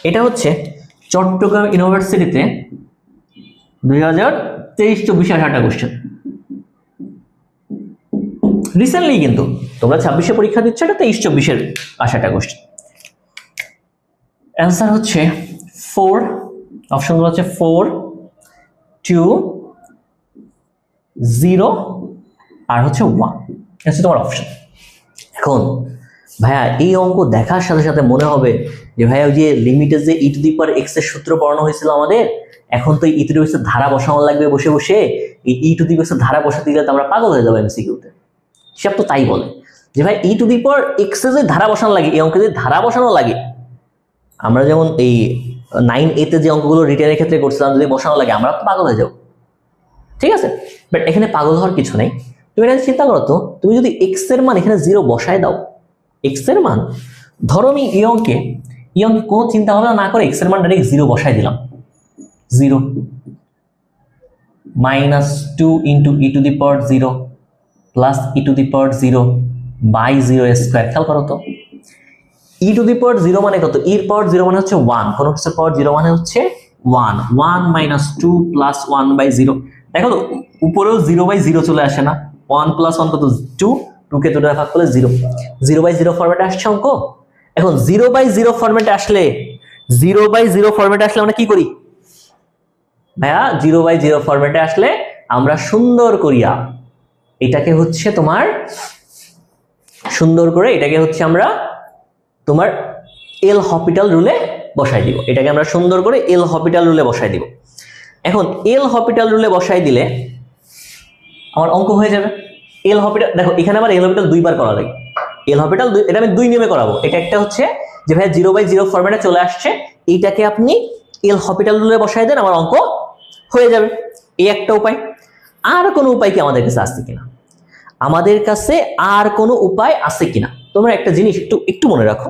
এটা হচ্ছে চট্টগ্রাম ইউনিভার্সিটিতে 2023-24 আসা কোশ্চেন, রিসেন্টলি, কিন্তু তোমরা 26-এ পরীক্ষা দিচ্ছ, এটা 23-24-এর আসাটা কোশ্চেন। অ্যান্সার হচ্ছে 4, অপশনগুলো হচ্ছে 4, 2, 0 আর হচ্ছে 1, এটা তোমার অপশন। এখন ভাইয়া এই অঙ্ক দেখার সাথে সাথে মনে হবে যে ভাইয়া ওই যে লিমিটে যে e to the power x এর সূত্র পড়ানো হয়েছিল আমাদের, এখন তো e টু দি পাওয়ার ধারা বসানো লাগবে বসে বসে। এই e টু দি পাওয়ার ধারা বসাতে গেলে তো আমরা পাগল হয়ে যাবো এমসিকিউতে। সব তো তাই বলে যে ভাই e to the power x এর যে ধারা বসানো লাগে, এই অঙ্কে যে ধারা বসানো লাগে, আমরা যেমন এই 9A তে যে অঙ্কগুলো রিটেনের ক্ষেত্রে করছিলাম, যদি বসানো লাগে আমরা তো পাগল হয়ে যাবো। ঠিক আছে, বাট এখানে পাগল হওয়ার কিছু নেই। তুমি এটা চিন্তা করো তো, তুমি যদি x এর মান এখানে 0 বসায় দাও, x এর মান ধরো আমি এই অঙ্কে কোনো চিন্তা ভাবনা না করে x এর মান ডাইরেক্ট 0 বসায় দিলাম, 0 -2 into e to the power 0 plus e to the power 0 by 0 square. খেয়াল করো তো, e টু দি পাওয়ার 0 মানে কত? e এর পাওয়ার 0 মানে হচ্ছে 1, কোন কিছুর পাওয়ার 0 মানে হচ্ছে 1, 1 - 2 প্লাস 1/0। দেখো তো উপরেও 0/0 চলে আসে না, 1 প্লাস 1 কত? 2, 2 কে 2 দ্বারা ভাগ করলে 0, 0/0 ফরম্যাটে আসছে অঙ্ক। এখন 0/0 ফরম্যাটে আসলে আমরা কি করি ভাইয়া? 0/0 ফরম্যাটে আসলে আমরা সুন্দর করিয়া এটাকে হচ্ছে তোমার সুন্দর করে এটাকে হচ্ছে আমরা তোমার এল হপিটাল রুলে বসাই দিব। এটাকে আমরা সুন্দর করে এল হপিটাল রুলে বসাই দিব। এখন এল হপিটাল রুলে বসাই দিলে আমার অঙ্ক হয়ে যাবে। এল হপিটাল, দেখো এখানে আমার এল হপিটাল দুইবার করা লাগে। এল হপিটাল এটা আমি দুই নিয়মে করাবো। এটা একটা হচ্ছে যে ভাই 0/0 ফরম্যাটে চলে আসছে, এইটাকে আপনি এল হপিটাল রুলে বসাই দেন, আমার অঙ্ক হয়ে যাবে। এই একটা উপায়। আর কোনো উপায় কি আমাদের কাছে আছে কিনা? আমাদের কাছে আর কোনো উপায় আছে কিনা তোমরা একটা জিনিস একটু মনে রাখো।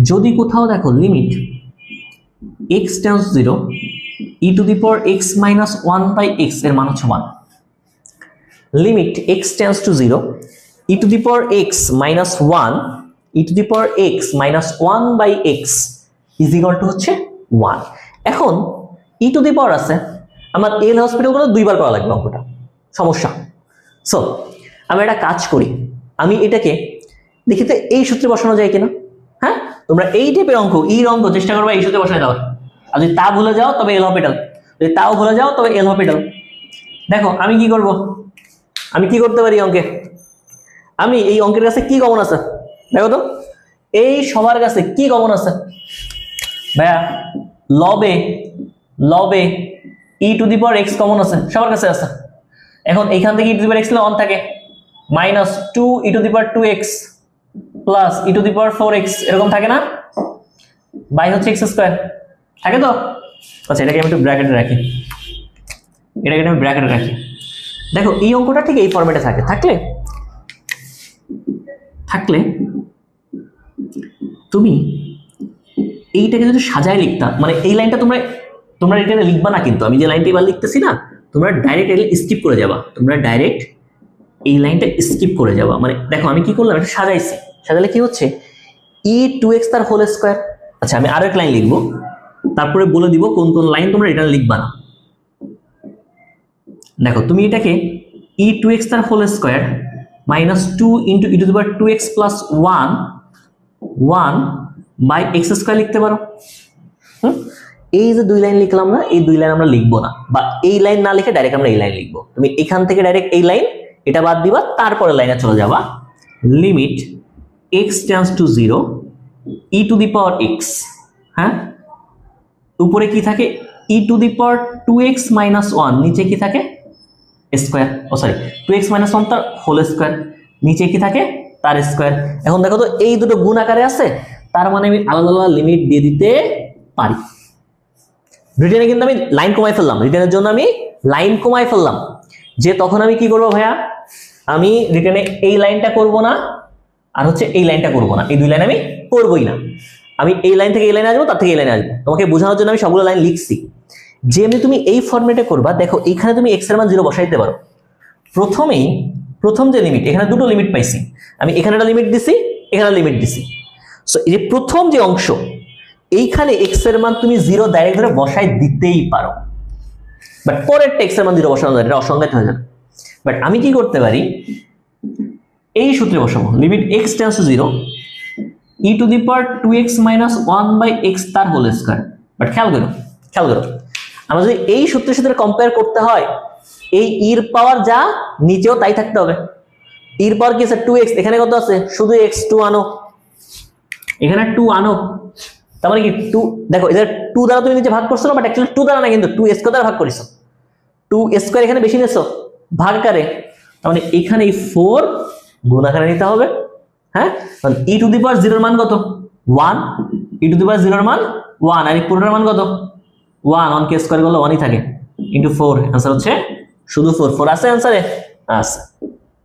যদি কোথাও দেখো limit x tends 0 e to the power x minus 1/x এর মান হচ্ছে 1, limit x tends to 0 e to the power x minus 1 e to the power x minus 1/x is equal to হচ্ছে 1। এখন e টু দি পাওয়ার আছে, আমার এল হসপিটালগুলো দুইবার করা লাগবে অঙ্কটা, সমস্যা। সো আমি একটা কাজ করি, আমি এটাকে দেখিতে এই সূত্রে বসানো যায় কিনা। হ্যাঁ, তোমরা এই টাইপের অঙ্ক চেষ্টা করবা এই সূত্রে বসায় দাও। আর যদি তা ভুলে যাও তবে এল হপিটাল, যদি তাও ভুলে যাও তবে এল হপিটাল। দেখো আমি কি করব, আমি কি করতে পারি অঙ্কে, আমি এই অঙ্কের কাছে কি কমন আছে দেখো তো, এই সবার কাছে কি কমন আছে ভাইয়া, লবে e to the power x common আছে, সবার কাছে আছে। এখন এইখান থেকে e to the power x on থাকে, minus 2 e to the power 2x plus e to the power 4x এরকম থাকে না, বাই হচ্ছে এক্স স্কয়ার থাকে তো। আচ্ছা এটাকে আমি একটু ব্র্যাকেটে রাখি, দেখো এই অঙ্কটা ঠিক এই ফরম্যাটে থাকলে তুমি এইটাকে যদি সাজায় লিখতাম, মানে এই লাইনটা তোমরা এটা লিখবা না, কিন্তু আমি যে লাইনটা এবার লিখতেছি না, তোমরা ডাইরেক্ট স্কিপ করে যাবা, এই লাইনটা স্কিপ করে যাবা। মানে দেখো আমি কি করলাম, এটা সাজালে কি হচ্ছে, ই 2x তার হোল স্কয়ার। আচ্ছা আমি আরো এক লাইন লিখবো, তারপরে বলে দিব কোন কোন লাইন তোমরা এটা লিখবা না। দেখো তুমি এটাকে ই 2x তার whole square minus 2 into e to the power 2x plus 1 by X square লিখতে পারো। এই যে দুই লাইন লিখলাম না, এই দুই লাইন আমরা লিখবো না, বা এই লাইন না লিখে ডাইরেক্ট আমরা এই লাইন লিখবো। তুমি এখান থেকে ডাইরেক্ট এই লাইন এটা বাদ দিবা, তারপরে লাইনে চলে যাবা, limit x tends to 0 e to the power x, হ্যাঁ উপরে কি থাকে ই to the power 2x minus 1, নিচে কি থাকে স্কয়ার, 2x মাইনাস 1 তার হোল স্কয়ার, নিচে কি থাকে তার স্কয়ার। এখন দেখো তো এই দুটো গুণ আকারে আছে, তার মানে আমি আলাদা আলাদা লিমিট দিয়ে দিতে পারি। রিটেনে কিন্তু আমি লাইন কমাই ফেললাম, রিটেনের জন্য আমি লাইন কমাই ফেললাম, যে তখন আমি কি করবো ভাইয়া, আমি রিটেনে এই লাইনটা করব না, আর হচ্ছে এই লাইনটা করব না, এই দুই লাইন আমি করবই না। আমি এই লাইন থেকে এই লাইনে আসবো, তার থেকে এই লাইনে আসবো, তোমাকে বোঝানোর জন্য আমি সবগুলো লাইন লিখছি। যেমনি তুমি এই ফরম্যাটে করবা, দেখো এখানে তুমি x এর মান 0 বসাইতে পারো। প্রথম যে লিমিট, এখানে দুটো লিমিট পাইছি আমি, এখানে একটা লিমিট দিছি, এখানে লিমিট দিছি। সো এই যে প্রথম যে অংশ, এইখানে x এর মান তুমি 0 ডাইরেক্ট ধরে বসাই দিতেই পারো, বাট পরের x এর মান 0 বসানো যায়, এটা অসংজ্ঞাত হয়ে যাবে। বাট আমি কি করতে পারি, এই সূত্রে বসাবো, limit x tends to 0 e to the power 2x minus 1 by x তার হোল স্কয়ার। বাট খেয়াল করো আমরা যদি এই সূত্রের সাথে কম্পেয়ার করতে হয়, এই ইর পাওয়ার যা নিচেও তাই থাকতে হবে। ইর পাওয়ার কি আছে 2x, এখানে কত আছে শুধু x, 2 আনো, এখানে 2 আনো, তার মানে কি 2, দেখো এদের 2 দ্বারা তুমি নিচে ভাগ করছো, বাট অ্যাকচুয়ালি 2 দ্বারা না, কিন্তু 2 স্কয়ার দ্বারা ভাগ করেছো, 2 স্কয়ার এখানে বেশি নিয়েছো ভাগ আকারে, তার মানে এখানে এই 4 গুণ আকারে নিতে হবে। হ্যাঁ, তাহলে ই টু দি পাওয়ার 0 এর মান কত 1, ই টু দি পাওয়ার 0 এর মান 1, আর এই পুরোটার মান কত 1 কে স্কয়ার করলে 1ই থাকে, ইনটু 4, आंसर হচ্ছে শুধু 4 আছে आंसर এ, আছে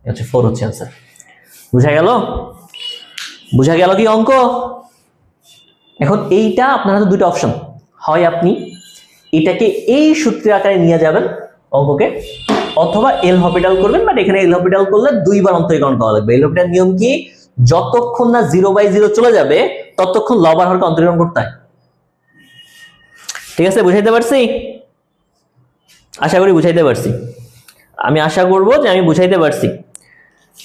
হচ্ছে 4 হচ্ছে आंसर। বুঝা গেল কি অঙ্ক? এখন এইটা আপনার হাতে দুটো অপশন, হয় আপনি এটাকে এই সূত্রের আকারে নিয়ে যাবেন অঙ্ককে, অথবা এল হপিটাল করবেন। বাট এখানে এল হপিটাল করলে দুইবার অন্তরীকরণ করা লাগবে। এল হপিটাল নিয়ম কি, যতক্ষণ না 0/0 চলে যাবে ততক্ষণ লব আর হরকে অন্তরীকরণ করতে হয়। ঠিক আছে, বুঝাইতে পারছি? আশা করি বুঝাইতে পারছি, আমি আশা করব যে আমি বুঝাইতে পারছি।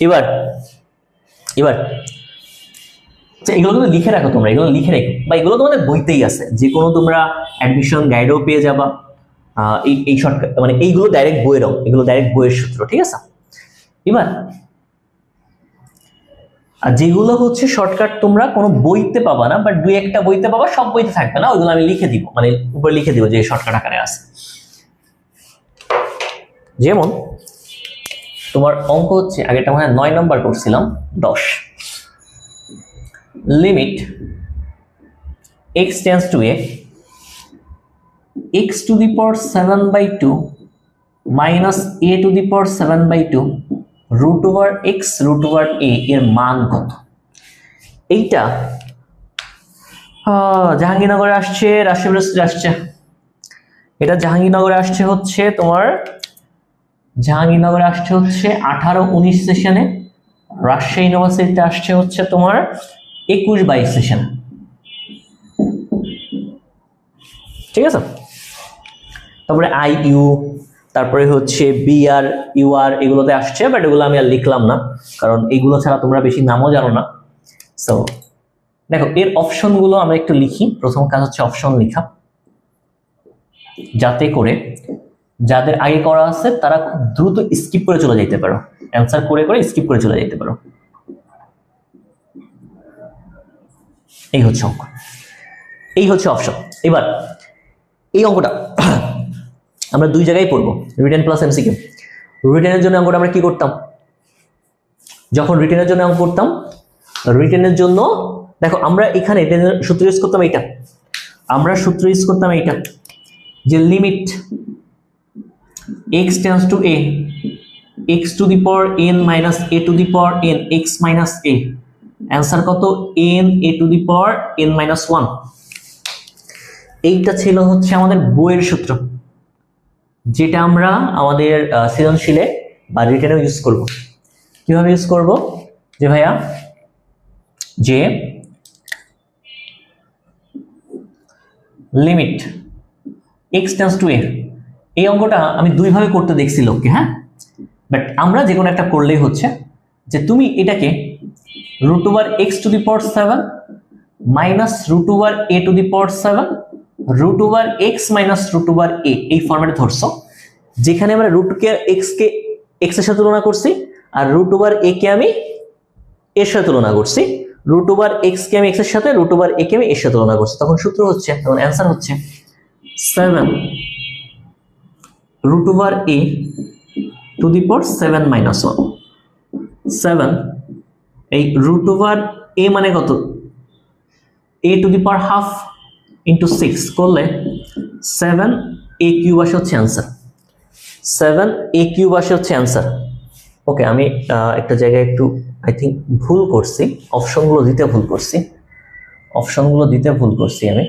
এবার এগুলো কিন্তু লিখে রাখো, তোমরা এগুলো লিখে রেখো, বা এগুলো তোমাদের বইতেই আছে, যে কোনো তোমরা অ্যাডমিশন গাইডেও পেয়ে যাবা। এই শর্টকাট মানে এইগুলো ডাইরেক্ট বইয়ের, এগুলো ডাইরেক্ট বইয়ের সূত্র, ঠিক আছে? এবার আর যেগুলো হচ্ছে শর্টকাট তোমরা কোনো বইতে পাবা না, বাট দুই একটা বইতে পাবা, সব বইতে থাকবে না, ওইগুলো আমি লিখে দিব, মানে উপরে লিখে দিব যে শর্টকাট আকারে আছে। যেমন তোমার অঙ্ক হচ্ছে, আগেটা মনে হয় 9 নম্বর করছিলাম, 10, limit x tends to a x to the power 7/2 minus a to the power 7/2 root over x root over a এর মান কত? এইটা জাহাঙ্গীরনগরে আসছে, রাজশাহী ইউনিভার্সিটি আসছে, এটা জাহাঙ্গীরনগরে আসছে হচ্ছে তোমার, জাহাঙ্গীরনগরে আসছে হচ্ছে 18-19 সেশনে, রাজশাহী ইউনিভার্সিটিতে আসছে হচ্ছে তোমার 21-22 সেশন। ঠিক আছে, তারপরে IU, তারপরে হচ্ছে BR UR এগুলোতে আসছে, বাট এগুলো আমি আর লিখলাম না, কারণ এগুলো ছাড়া তোমরা বেশি নামও জানো না। সো দেখো এর অপশনগুলো আমরা একটু লিখি। প্রথম কাজ হচ্ছে অপশন লেখা, যাতে করে যাদের আগে করা আছে তারা খুব দ্রুত স্কিপ করে চলে যেতে পারো, অ্যান্সার করে করে স্কিপ করে চলে যেতে পারো। এই হচ্ছে অঙ্ক, এই হচ্ছে অপশন। এবার এই অঙ্কটা আমরা দুই জায়গায় পড়বো, রিটেন প্লাস এমসিকিউ। রিটেনের জন্য অঙ্কটা আমরা কি করতাম, যখন রিটেনের জন্য অঙ্ক করতাম, রিটেনের জন্য দেখো আমরা এখানে সূত্র ইউজ করতাম এইটা, আমরা সূত্র ইউজ করতাম এইটা যে limit x tends to a x to the power n minus a to the power n x minus a, answer কত n a to the power n minus 1। এইটা ছিল হচ্ছে আমাদের বইয়ের সূত্র, যেটা আমরা আমাদের সৃজনশীলে বা রিটেনে ইউজ করব। কিভাবে ইউজ করব, যে ভাইয়া যে limit x tends to a, এই অঙ্কটা আমি দুইভাবে করতে দেখছি লোককে, হ্যাঁ, বাট আমরা যে কোনো একটা করলেই হচ্ছে যে তুমি এটাকে root over X to the power 7 minus root over a to the power 7 root over X minus root over a এই ফরম্যাটে ধরছো, যেখানে আমরা রুটকে কে এক্স এর সাথে তুলনা করছি আর রুট ওভার a কে আমি এর সাথে তুলনা করছি, রুট ওভার এক্স কে আমি এক্স এর সাথে, রুট ওভার a কে আমি এর সাথে তুলনা করছি। তখন সূত্র হচ্ছে, তখন অ্যান্সার হচ্ছে 7 root over a to the power 7 minus 1, 7 এই root over a মানে কত, a to the power half into 6 করলে 7 a কিউব আসে হচ্ছে অ্যান্সার, 7 a কিউব আসে হচ্ছে অ্যান্সার। ওকে, আমি একটা জায়গায় একটু আই থিঙ্ক ভুল করছি, অপশনগুলো দিতে ভুল করছি, আমি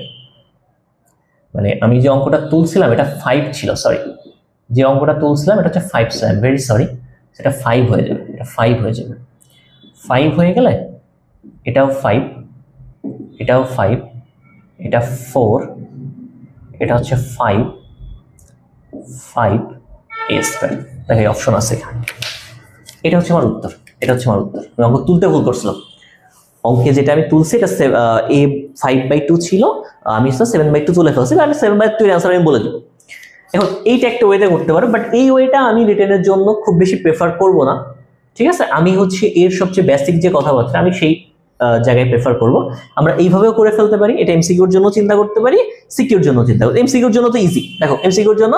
মানে আমি যে অঙ্কটা তুলছিলাম এটা 5 ছিল, সরি, যে অঙ্কটা তুলছিলাম এটা হচ্ছে 5 ছিল, আই এম ভেরি সরি, সেটা 5 হয়ে যাবে, এটা 5 হয়ে যাবে। 5 হয়ে গেলে এটাও 5, এটাও 5, এটা 4, এটা হচ্ছে 5 a স্কয়ার। দেখো এই অপশন আছে এখানে, এটা হচ্ছে আমার উত্তর, এটা হচ্ছে আমার উত্তর। আমি অঙ্ক তুলতে ভুল করছিলাম, অঙ্কে যেটা আমি তুলছি এটা a 5/2 ছিল, আমি 7/2 তুলে ফেলছি, আমি 7/2 এর অ্যান্সার আমি বলে দেবো। এখন এইটা একটা ওয়েতে করতে পারো, বাট এই ওয়েটা আমি রিটেনের জন্য খুব বেশি প্রেফার করব না, ঠিক আছে। আমি হচ্ছে এর সবচেয়ে বেসিক যে কথাবার্তা আমি সেই জায়গায় প্রেফার করব। আমরা এইভাবেও করে ফেলতে পারি, এটা এমসিকিউর জন্য চিন্তা করতে পারি, সিকিউর জন্য চিন্তা করতে। এমসিকিউর জন্য তো ইজি, দেখো এমসিকিউর জন্য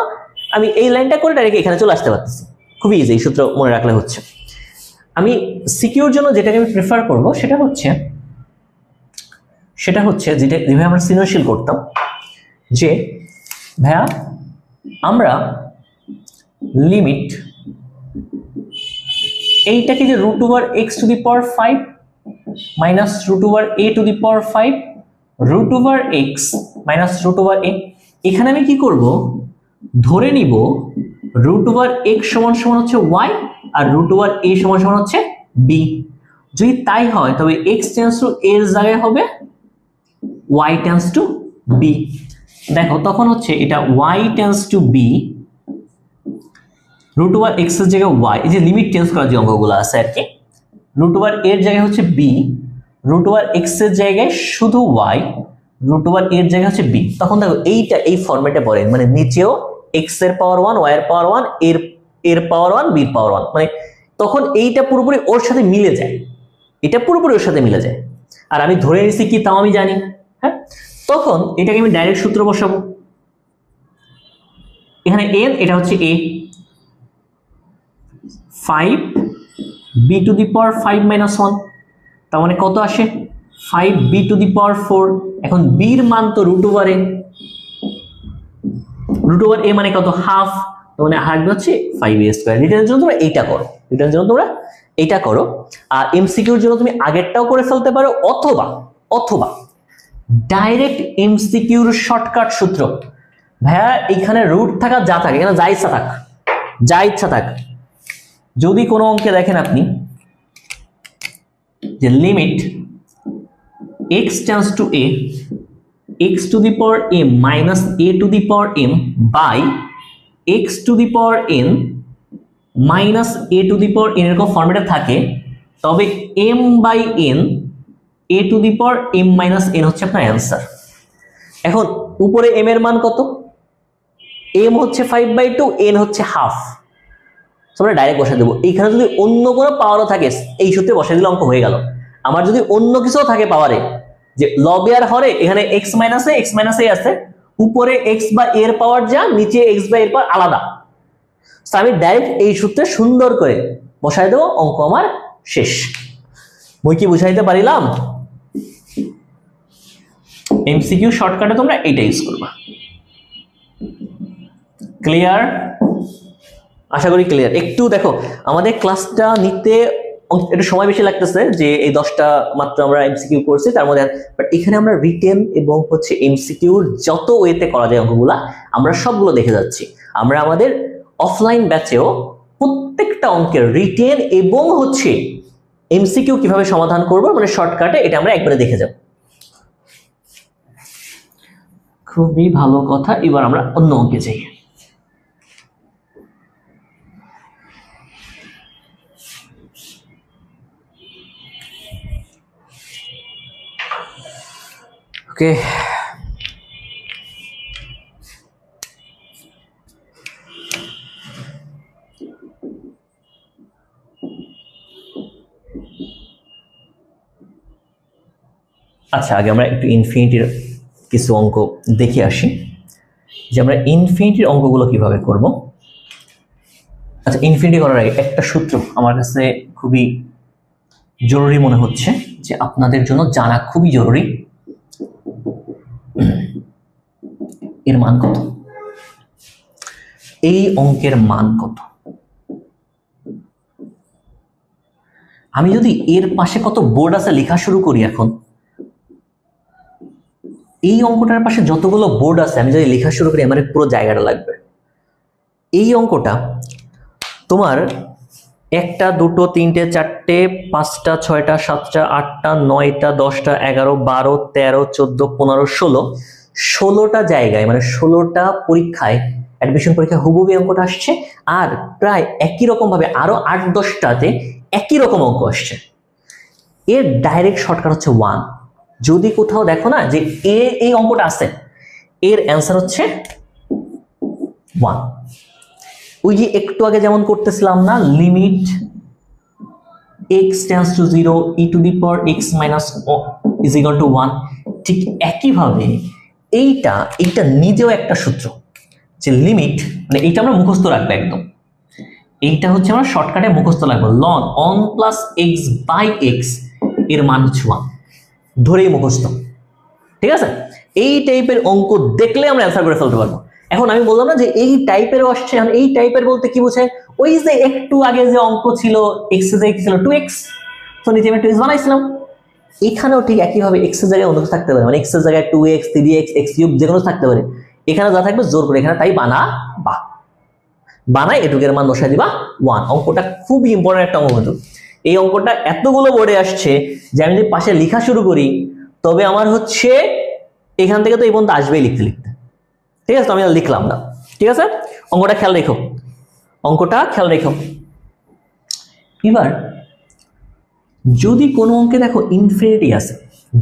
আমি এই লাইনটা করে ডাইরেক্ট এখানে চলে আসতে পারতেছি, খুবই ইজি, এই সূত্র মনে রাখলে হচ্ছে। আমি সিকিউর জন্য যেটাকে আমি প্রেফার করব সেটা হচ্ছে যেটা যেভাবে আমরা সৃজনশীল করতাম, যে ভাইয়া আমরা লিমিট এইটাকে যে root over X to the power 5 minus root over a to the power 5 root over X minus root over a, এখানে আমি কি করব, ধরে নিব রুট ওভার এক্স সমান সমান হচ্ছে y আর রুট ওভার a সমান সমান হচ্ছে b। যদি তাই হয় তবে x টেন্ডস টু a এর জায়গায় হবে y টেন্ডস টু b। দেখো তখন হচ্ছে এটা y tends to b, root over X এর জায়গায় y, এই যে লিমিট চেঞ্জ করার যে অঙ্কগুলো আছে আর কি, রুট ওভার এর জায়গায় হচ্ছে b, রুট ওভার এক্স এর জায়গায় শুধু y, রুট ওভার এর জায়গায় হচ্ছে b। তখন দেখো এইটা এই ফরম্যাটে পড়ে, মানে নিচেও x এর পাওয়ার 1, y এর পাওয়ার 1, এর পাওয়ার 1, b এর পাওয়ার 1, মানে তখন এইটা পুরোপুরি ওর সাথে মিলে যায়, এটা পুরোপুরি ওর সাথে মিলে যায়। আর আমি ধরে নিছি কি তাও আমি জানি, হ্যাঁ, তখন এটাকে আমি ডাইরেক্ট সূত্র বসাবো, এখানে n এটা হচ্ছে a, 5 b two the power 5 minus 1, তার মানে কত আসে 5 b টু দি পাওয়ার 4। এখন b এর মান তো রুট ওভার a মানে কত হাফ, তার মানে হাফ হচ্ছে 5a স্কয়ার। রিটেনের জন্য তোমরা এইটা করো, রিটেনের জন্য তোমরা এইটা করো, আর এমসিকিউর জন্য তুমি আগেরটাও করে ফেলতে পারো, অথবা ডাইরেক্ট এমসিকিউর শর্টকাট সূত্র। ভাইয়া এখানে রুট থাকা যা থাকে, এখানে যা ইচ্ছা থাক, যদি কোনো অঙ্কে দেখেন আপনি যে limit x tends to a x to the power m minus a to the power m by x to the power n minus a to the power n এরকম ফরম্যাটে থাকে, তবে m by n a to the power m minus n হচ্ছে আপনার অ্যান্সার। এখন উপরে m এর মান কত, m হচ্ছে 5/2, n হচ্ছে হাফ, আমরা ডাইরেক্ট বসাই দেবো। এইখানে যদি অন্য কোনো পাওয়ারও থাকে এই সূত্রে বসাই দিলে অঙ্ক হয়ে গেল। আমার যদি অন্য কিছুও থাকে পাওয়ারে, যে লবে আর হরে এখানে x মাইনাস a আছে, উপরে x বা a এর পাওয়ার যা, নিচে x বা a এর পাওয়ার আলাদা, আমি ডাইরেক্ট এই সূত্রে সুন্দর করে বসাই দেবো, অঙ্ক আমার শেষ। মই কি বুঝাইতে পারিলাম? এমসিকিউ শর্টকাটে তোমরা এইটা ইউজ করবা। ক্লিয়ার? আশা করি ক্লিয়ার। একটু দেখো আমাদের ক্লাসটা নিতে একটু সময় বেশি লাগতেছে, যে এই 10টা মাত্র আমরা এমসিকিউ করছি তার মধ্যে, বাট এখানে আমরা রিটেন এবং হচ্ছে এমসিকিউর যত ওয়েতে করা যায় অঙ্কগুলা আমরা সবগুলো দেখে যাচ্ছি। আমরা আমাদের অফলাইন ব্যাচেও প্রত্যেকটা অঙ্কের রিটেন এবং হচ্ছে এমসিকিউ কিভাবে সমাধান করবো মানে শর্টকাটে, এটা আমরা একবারে দেখে যাব। খুবই ভালো কথা। এবার আমরা অন্য অঙ্কে যাই। ওকে, আচ্ছা আগে আমরা একটু ইনফিনিটির কিছু অঙ্ক দেখে আসি, যে আমরা ইনফিনিটির অঙ্কগুলো কিভাবে করব। আচ্ছা, ইনফিনিটি করার আগে একটা সূত্র আমার কাছে খুবই জরুরি মনে হচ্ছে, যে আপনাদের জন্য জানা খুবই জরুরি। এর মান কত, এই অঙ্কের মান কত। আমি যদি এর পাশে কত বোর্ড আছে লেখা শুরু করি, এখন এই অঙ্কটার পাশে যতগুলো বোর্ড আছে আমি যদি লেখা শুরু করি, আমার পুরো জায়গাটা লাগবে। এই অঙ্কটা তোমার 1টা 2টো 3টে 4টে 5টা 6টা 7টা 8টা 9টা 10টা 11 12 13 14 15 16টা জায়গায়, মানে 16টা পরীক্ষায়, অ্যাডমিশন পরীক্ষায় হুবহু অঙ্কটা আসছে। আর প্রায় একই রকম ভাবে আরো 8-10টাতে একই রকম অঙ্ক আসছে। এর ডাইরেক্ট শর্টকাট হচ্ছে 1। যদি কোথাও দেখো না যে এই অঙ্কটা আছে, এর অ্যান্সার হচ্ছে 1। ওই যে একটু আগে যেমন করতেছিলাম না, limit x tends to 0 e to the power x minus is equal to 1, ঠিক একইভাবে এইটা নিজেও একটা সূত্র, যে লিমিট, মানে এইটা আমরা মুখস্থ রাখবো একদম। এইটা হচ্ছে আমরা শর্টকাটে মুখস্থ রাখবো, ln 1 plus x by x এর মান হচ্ছে 1, ধরেই মুখস্থ। ঠিক আছে? এই টাইপের অঙ্ক দেখলে আমরা অ্যান্সার করে ফেলতে পারবো। এখন আমি বললাম না যে এই টাইপেরও আসছে, এই টাইপের বলতে কি বোঝায়, ওই যে একটু আগে যে অঙ্ক ছিল x এর জায়গায় ছিল 2x, তো নিচে আমি 2x বানাইছিলাম, এখানেও ঠিক একইভাবে x এর জায়গায় অন্য কিছু থাকতে পারে, মানে x এর জায়গায় 2x 3x x কিউব যে কোনো থাকতে পারে। এখানে যা থাকবে জোর করে এখানে তাই বানাই এটুকের মান বসাই দিবা 1। অঙ্কটা খুবই ইম্পর্টেন্ট একটা অঙ্ক, কিন্তু এই অঙ্কটা এতগুলো বোর্ডে আসছে যে আমি যদি পাশে লেখা শুরু করি, তবে আমার হচ্ছে এখান থেকে তো এই পর্যন্ত আসবেই লিখতে। ঠিক আছে, তো আমি লিখলাম না। ঠিক আছে, অঙ্কটা খেয়াল রেখো, এবার যদি কোনো অঙ্কে দেখো ইনফিনিটি আছে,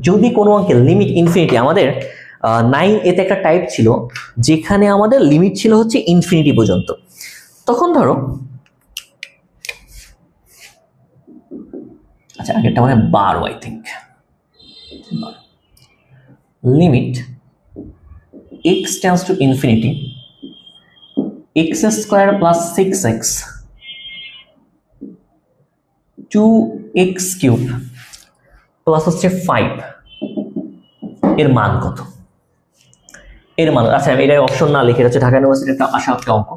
যদি কোনো অঙ্কে লিমিট ইনফিনিটি, আমাদের 9A-তে একটা টাইপ ছিল যেখানে আমাদের লিমিট ছিল হচ্ছে ইনফিনিটি পর্যন্ত। তখন ধরো, আচ্ছা আগেরটা মানে 12 I think, limit x tends to infinity x square plus 6x 2x cube plus হচ্ছে 5 এর মান কত? এর মান, আচ্ছা আমি এটা অপশন না লিখে, হচ্ছে ঢাকা ইউনিভার্সিটি একটা আসা একটা অঙ্ক,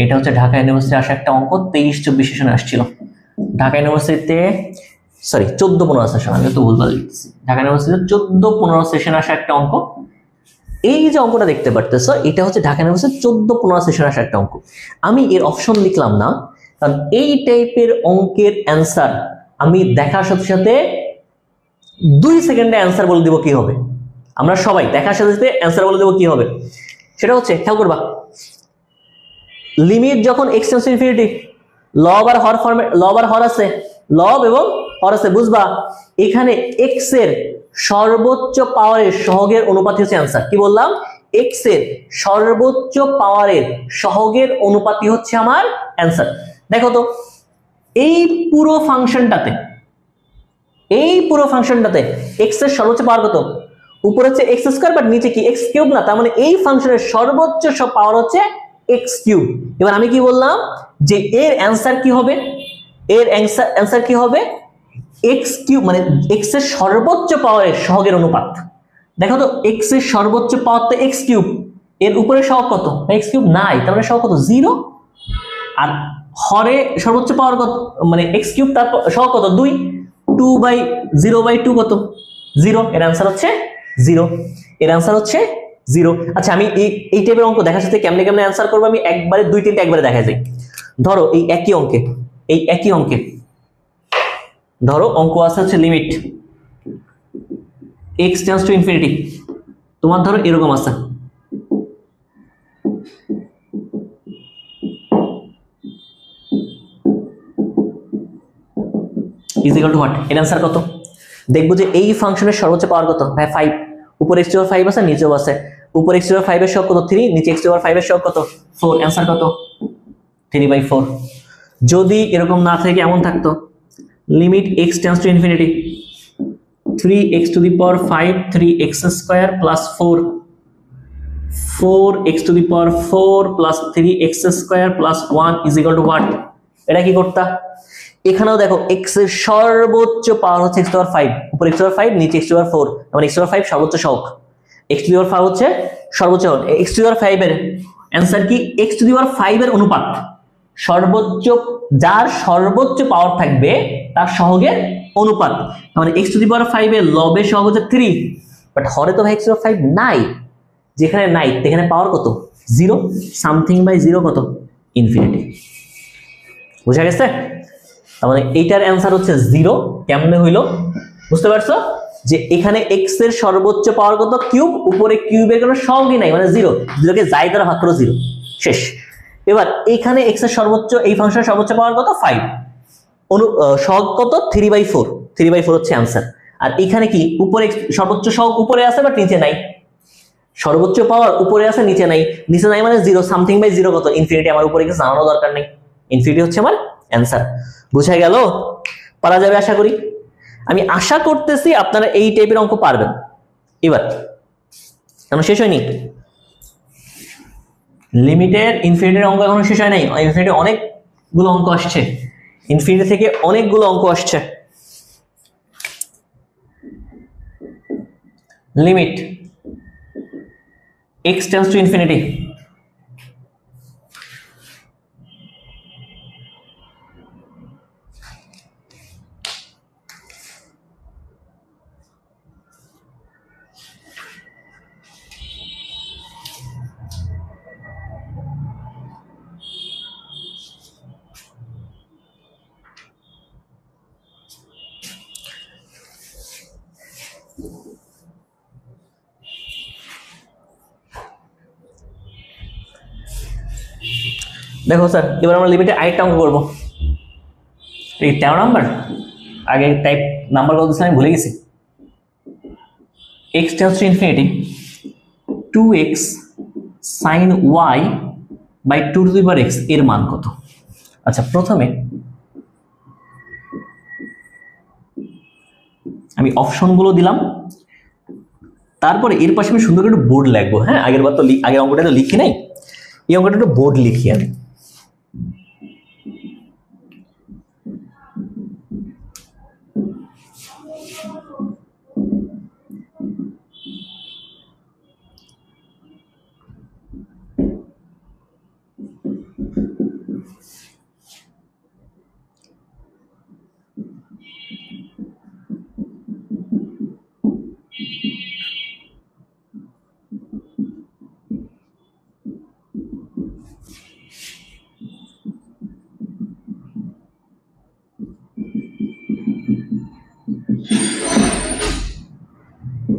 এটা হচ্ছে ঢাকা ইউনিভার্সিটি আসা একটা অঙ্ক, 23-24 সেশনে আসছিল ঢাকা ইউনিভার্সিটিতে, সরি 14-15 সেশন, আমি তো ভুলভাল লিখছি, ঢাকা ইউনিভার্সিটিতে 14-15 সেশনে আসা একটা অঙ্ক। এই যে অঙ্কটা দেখতে পারতেছো, এটা হচ্ছে ঢাকা ইউনিভার্সিটির 14-15 সেশনে আসা একটা অঙ্ক। আমি এর অপশন লিখলাম না, কারণ এই টাইপের অঙ্কের অ্যান্সার আমি দেখার সাথে সাথে 2 সেকেন্ডে অ্যান্সার বলে দিব কি হবে। আমরা সবাই দেখার সাথে সাথে অ্যান্সার বলে দেব কি হবে, সেটা হচ্ছে খেয়াল করবা, লিমিট যখন x টেন্ডস টু ইনফিনিটি, লব আর হর ফর্মে, লব আর হর আছে, লব এবং হর বুঝবা এখানে এক্স এর সর্বোচ্চ পাওয়ারের সহগের অনুপাতই হচ্ছে অ্যান্সার। কি বললাম? এক্স এর সর্বোচ্চ পাওয়ারের সহগের অনুপাতই হচ্ছে আমার অ্যান্সার। দেখো তো এই পুরো ফাংশনটাতে এক্স এর সর্বোচ্চ পাওয়ার কত? উপরে হচ্ছে এক্স স্কয়ার বাট নিচে কি এক্স কিউব না, তার মানে এই ফাংশনের সর্বোচ্চ পাওয়ার হচ্ছে এক্স কিউব। এবার আমি কি বললাম যে এর অ্যান্সার কি হবে? এর অ্যান্সার কি হবে? এক্স কিউব মানে এক্স এর সর্বোচ্চ পাওয়ারের সহগের অনুপাত। দেখো তো এক্স এর সর্বোচ্চ পাওয়ার তো এক্স কিউব, এর উপরে সহগ কত? এক্স কিউব নাই, তার মানে সহগ কত? 0। আর হরে সর্বোচ্চ পাওয়ার কত মানে এক্স কিউব, তার সহগ কত? 2। 2/0/2 কত? 0। এর অ্যান্সার হচ্ছে 0। এর অ্যান্সার হচ্ছে 0। আচ্ছা আমি এই টাইপের অঙ্ক দেখার সাথে কেমনে কেমনে অ্যান্সার করবো আমি একবারে 2-3টা একবারে দেখা যায়। ধরো এই একই অঙ্কে ধরো অঙ্ক আছে হচ্ছে limit x tends to infinity, তোমার ধরো এরকম আছে ইজ ইকুয়াল টু হোয়াট? এর অ্যান্সার কত? দেখবো যে এই ফাংশনের সর্বোচ্চ পাওয়ার কত? ভাই 5, উপরে x পাওয়ার 5 আছে নিচেও আছে, উপরে x পাওয়ার 5 এর সহগ কত? 3, নিচে x পাওয়ার 5 এর সহগ কত? 4। অ্যান্সার কত? 3/4। যদি এরকম না থাকে এমন থাকতো limit x tends to infinity 3x to the power 5 3x square plus 4 4x to the power 4 plus 3x square plus 1 is equal to what? এটা কি করতা? এখানেও দেখো x এর সর্বোচ্চ পাওয়ার হচ্ছে x to the power 5, উপরে x to the power 5 নিচে x to the power 4, মানে x to the power 5 সর্বোচ্চ সহগ, x to the power 5 হচ্ছে সর্বোচ্চ সহগ। x to the power 5 এর অ্যান্সার কি? x to the power 5 এর অনুপাত সর্বোচ্চ, যার সর্বোচ্চ পাওয়ার থাকবে তার সহগের অনুপাত, মানে x to the power 5 এর লবের সহগ হচ্ছে 3, বাট হরে তো ভাই x to the power 5 নাই, যেখানে নাই সেখানে পাওয়ার কত? 0, সামথিং বাই 0 কত? ইনফিনিটি। বুঝা গেছে? তার মানে এইটার অ্যান্সার হচ্ছে 0। কেমনে হইলো বুঝতে পারছো? যে এখানে x এর সর্বোচ্চ পাওয়ার কত? কিউব, উপরে কিউবের কোনো সহগই নাই, মানে 0 কে যাই দ্বারা ভাগ করো 0, শেষ। এবার এখানে x এর সর্বোচ্চ, এই ফাংশনের সর্বোচ্চ পাওয়ার কত? 5, সহগ কত? 3/4, 3/4 হচ্ছে অ্যান্সার। আর এখানে কি উপরে সর্বোচ্চ সহগ উপরে আছে বাট নিচে নাই, সর্বোচ্চ পাওয়ার উপরে আছে নিচে নাই, নিচে নাই মানে 0, সামথিং বাই 0 কত? ইনফিনিটি। আমার উপরে কিছু জানানো দরকার নেই, ইনফিনিটি হচ্ছে আমার অ্যান্সার। বুঝা গেল? পারা যাবে আশা করি। আমি আশা করতেছি আপনারা এই টাইপের অঙ্ক পারবেন। এবার এখনো শেষ হয়নি, লিমিটের ইনফিনিটির অঙ্ক এখনো শেষ হয় নাই, ইনফিনিটি অনেকগুলো অঙ্ক আসছে, ইনফিনিটি থেকে অনেকগুলো অঙ্ক আসছে। Limit x tends to infinity দেখো স্যার, এবার আমরা লিমিটে আরেকটা অঙ্ক করবো। এই 13 নাম্বার, আগে টাইপ নাম্বার কত দিয়েছিলাম আমি ভুলে গেছি। x tends to infinity 2x sin y by 2 to the power x এর মান কত? আচ্ছা প্রথমে আমি অপশনগুলো দিলাম, তারপরে এর পাশে আমি সুন্দর করে একটু বোর্ড লিখবো। হ্যাঁ, আগের অঙ্কটা তো লিখি নাই, এই অঙ্কটা একটু বোর্ড লিখি আমি।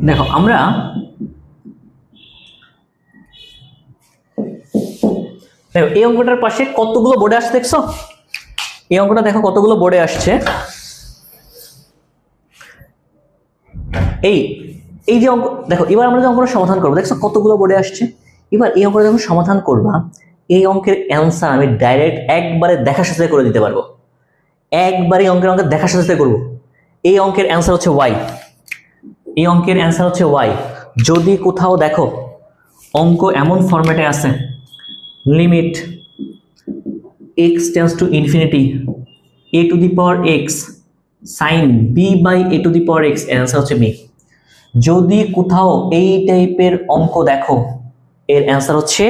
দেখো আমরা এই অঙ্কটার পাশে কতগুলো বোর্ডে আসছে দেখছো? এই অঙ্কটা দেখো কতগুলো বোর্ডে আসছে। এই এই যে অঙ্ক দেখো, এবার আমরা যে অঙ্কটা সমাধান করবো, দেখছো কতগুলো বোর্ডে আসছে। এবার এই অঙ্কটা যখন সমাধান করবা, এই অঙ্কের অ্যান্সার আমি ডাইরেক্ট একবারে দেখার সাথে করে দিতে পারবো, একবারে অঙ্কের দেখার সাথে করবো। এই অঙ্কের অ্যান্সার হচ্ছে ওয়াই, এই অঙ্কের অ্যান্সার হচ্ছে ওয়াই। যদি কোথাও দেখো অঙ্ক এমন ফরম্যাটে আছে, limit x tends to infinity a to the power x sin b by a to the power x, এর অ্যান্সার হচ্ছে b। যদি কোথাও এই টাইপের অঙ্ক দেখো, এর অ্যান্সার হচ্ছে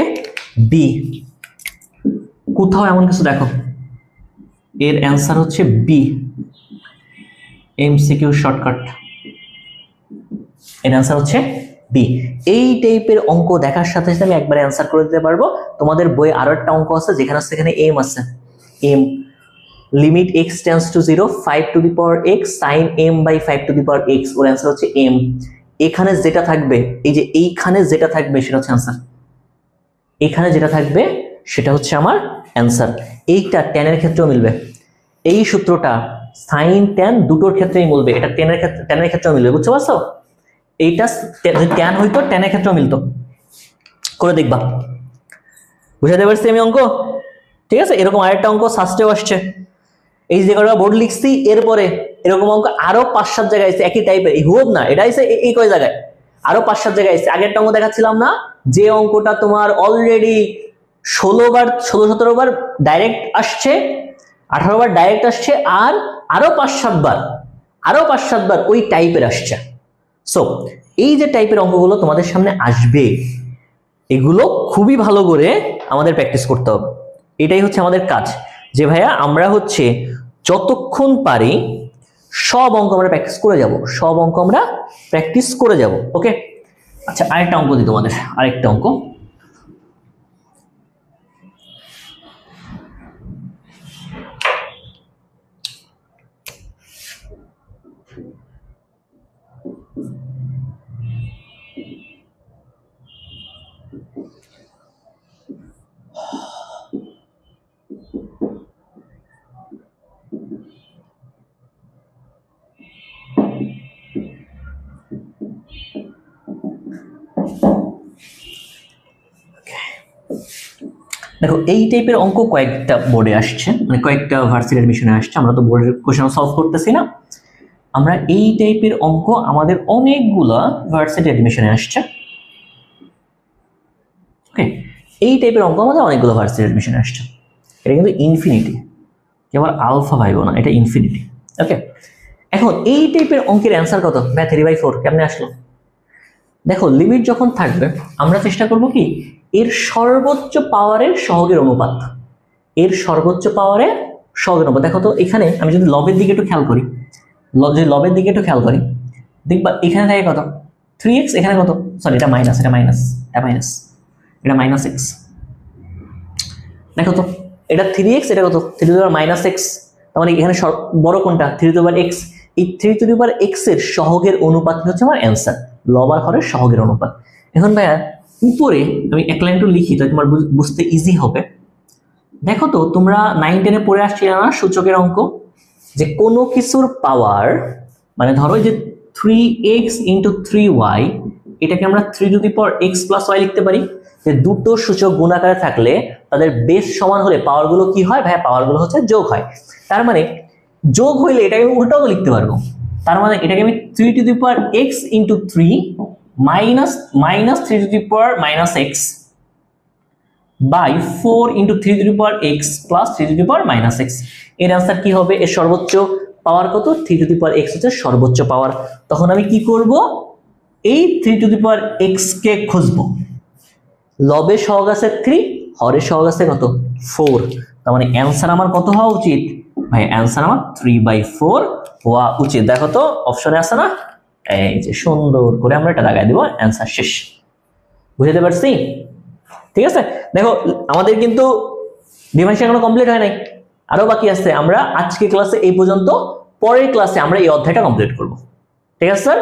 b। কোথাও এমন কিছু দেখো, এর অ্যান্সার হচ্ছে b। এমসিকিউ শর্টকাট, এর অ্যান্সার হচ্ছে বি। এই টাইপের অঙ্ক দেখার সাথে সাথে আমি একবারে অ্যান্সার করে দিতে পারবো। তোমাদের বইয়ে আরো একটা অঙ্ক আছে যেখানে সেখানে এম আছে, M limit x tends to 0 5 to the power x sin m by 5 to the power x, ওর অ্যান্সার হচ্ছে m। এখানে যেটা থাকবে, এই যে এইখানে যেটা থাকবে সেটা হচ্ছে অ্যান্সার, এখানে যেটা থাকবে সেটা হচ্ছে আমার অ্যান্সার। এইটা tan এর ক্ষেত্রেও মিলবে, এই সূত্রটা sin tan দুটোর ক্ষেত্রেই মিলবে, এটা tan এর ক্ষেত্রেও মিলবে, বুঝতে পারছো? এইটা যদি tan হইতো tan এর ক্ষেত্রেও মিলতো, করে দেখবা, বুঝাতে পারছি আমি অঙ্ক? ঠিক আছে, এরকম আরেকটা অঙ্ক সাস্টেও আসছে, এই যে কটা বোর্ড লিখছি এরপরে এরকম অঙ্ক আরো 5-7 জায়গায় আছে একই টাইপের, এই হুব না, এটা আছে এই কয় জায়গায়, আরো 5-7 জায়গায় আছে। আগেরটা অঙ্ক দেখাচ্ছিলাম না, যে অঙ্কটা তোমার অলরেডি 16-17 বার ডাইরেক্ট আসছে, 18 বার ডাইরেক্ট আসছে, আর আরো 5-7 বার ওই টাইপের আসছে। সো এই যে টাইপের অঙ্কগুলো তোমাদের সামনে আসবে, এগুলো খুবই ভালো করে আমাদের প্র্যাকটিস করতে হবে। এটাই হচ্ছে আমাদের কাজ, যে ভাইয়া আমরা হচ্ছে যতক্ষণ পারি সব অঙ্ক আমরা প্র্যাকটিস করে যাব, সব অঙ্ক আমরা প্র্যাকটিস করে যাব। ওকে, আচ্ছা আরেকটা অঙ্ক দিই তোমাদের, আরেকটা অঙ্ক। দেখো এই টাইপের অঙ্ক কয়েকটা বোর্ডে আসছে, মানে কয়েকটা ভার্সিটি অ্যাডমিশনে আসছে, আমরা তো বোর্ডের কোশ্চেন সলভ করতেছি না, আমরা এই টাইপের অঙ্ক আমাদের অনেকগুলা ভার্সিটি অ্যাডমিশনে আসছে। ওকে, এই টাইপের অঙ্ক আমাদের অনেকগুলো ভার্সিটি অ্যাডমিশনে আসছে। এটা কিন্তু ইনফিনিটি, কেবল আলফা ভাইবো না, এটা ইনফিনিটি। ওকে, এখন এই টাইপের অঙ্কের অ্যান্সার কত? 3/4 কেমনে আসলো? দেখো লিমিট যখন থাকবে আমরা চেষ্টা করব কি, এর সর্বোচ্চ পাওয়ারের সহগের অনুপাত, এর সর্বোচ্চ পাওয়ারের সহগের অনুপাত। দেখো তো এখানে আমি যদি লবের দিকে একটু খেয়াল করি, যদি লবের দিকে একটু খেয়াল করি, দেখবা এখানে থাকে কত 3x, এখানে কত, সরি এটা মাইনাস, এটা মাইনাস, এটা মাইনাস, এটা -x। দেখো তো এটা 3x, এটা কত 3⁻⁻x, তার মানে এখানে বড় কোনটা 3⁻x, এই 3⁻x এর সহগের অনুপাত হচ্ছে আমার অ্যান্সার, লব আর হরের সহগের অনুপাত। এখন ভাইয়া উপরে আমি এক লাইন একটু লিখি, তাই তোমার বুঝতে ইজি হবে। দেখো তো তোমরা 9-10-এ পড়ে আসছিলে না সূচকের অঙ্ক, যে কোনো কিছুর পাওয়ার, মানে ধরো যে 3x × 3y, এটাকে আমরা 3⁻x + y লিখতে পারি। যে দুটো সূচক গুণ আকারে থাকলে তাদের বেস সমান হলে পাওয়ারগুলো কি হয় ভাইয়া? পাওয়ারগুলো হচ্ছে যোগ হয়। তার মানে যোগ হইলে এটাকে উল্টাও লিখতে পারবো, তার মানে এটাকে আমি 3⁻x × 3 - 3⁻⁻x by 4 × 3⁻x + 3⁻⁻x, এর आंसर কি হবে? এর সর্বোচ্চ পাওয়ার কত? 3⁻x হচ্ছে সর্বোচ্চ পাওয়ার। তখন আমি কি করব, এই 3⁻x কে খুঁজব। লবে সহগ আছে 3, হরে সহগ আছে কত 4, তার মানে आंसर আমার কত হওয়া উচিত ভাই? आंसर আমার 3/4 হওয়া উচিত। দেখো তো অপশনে আছে না, এই যে সুন্দর করে আমরা এটা লাগাই দেব, आंसर শেষ। বুঝতে পারছি? ঠিক আছে, দেখো আমাদের কিন্তু ডিফারেন্সিয়েশন এখনো কমপ্লিট হয় নাই, আরো বাকি আছে। আমরা আজকে ক্লাসে এই পর্যন্ত, পরের ক্লাসে আমরা এই অধ্যায়টা কমপ্লিট করব। ঠিক আছে স্যার?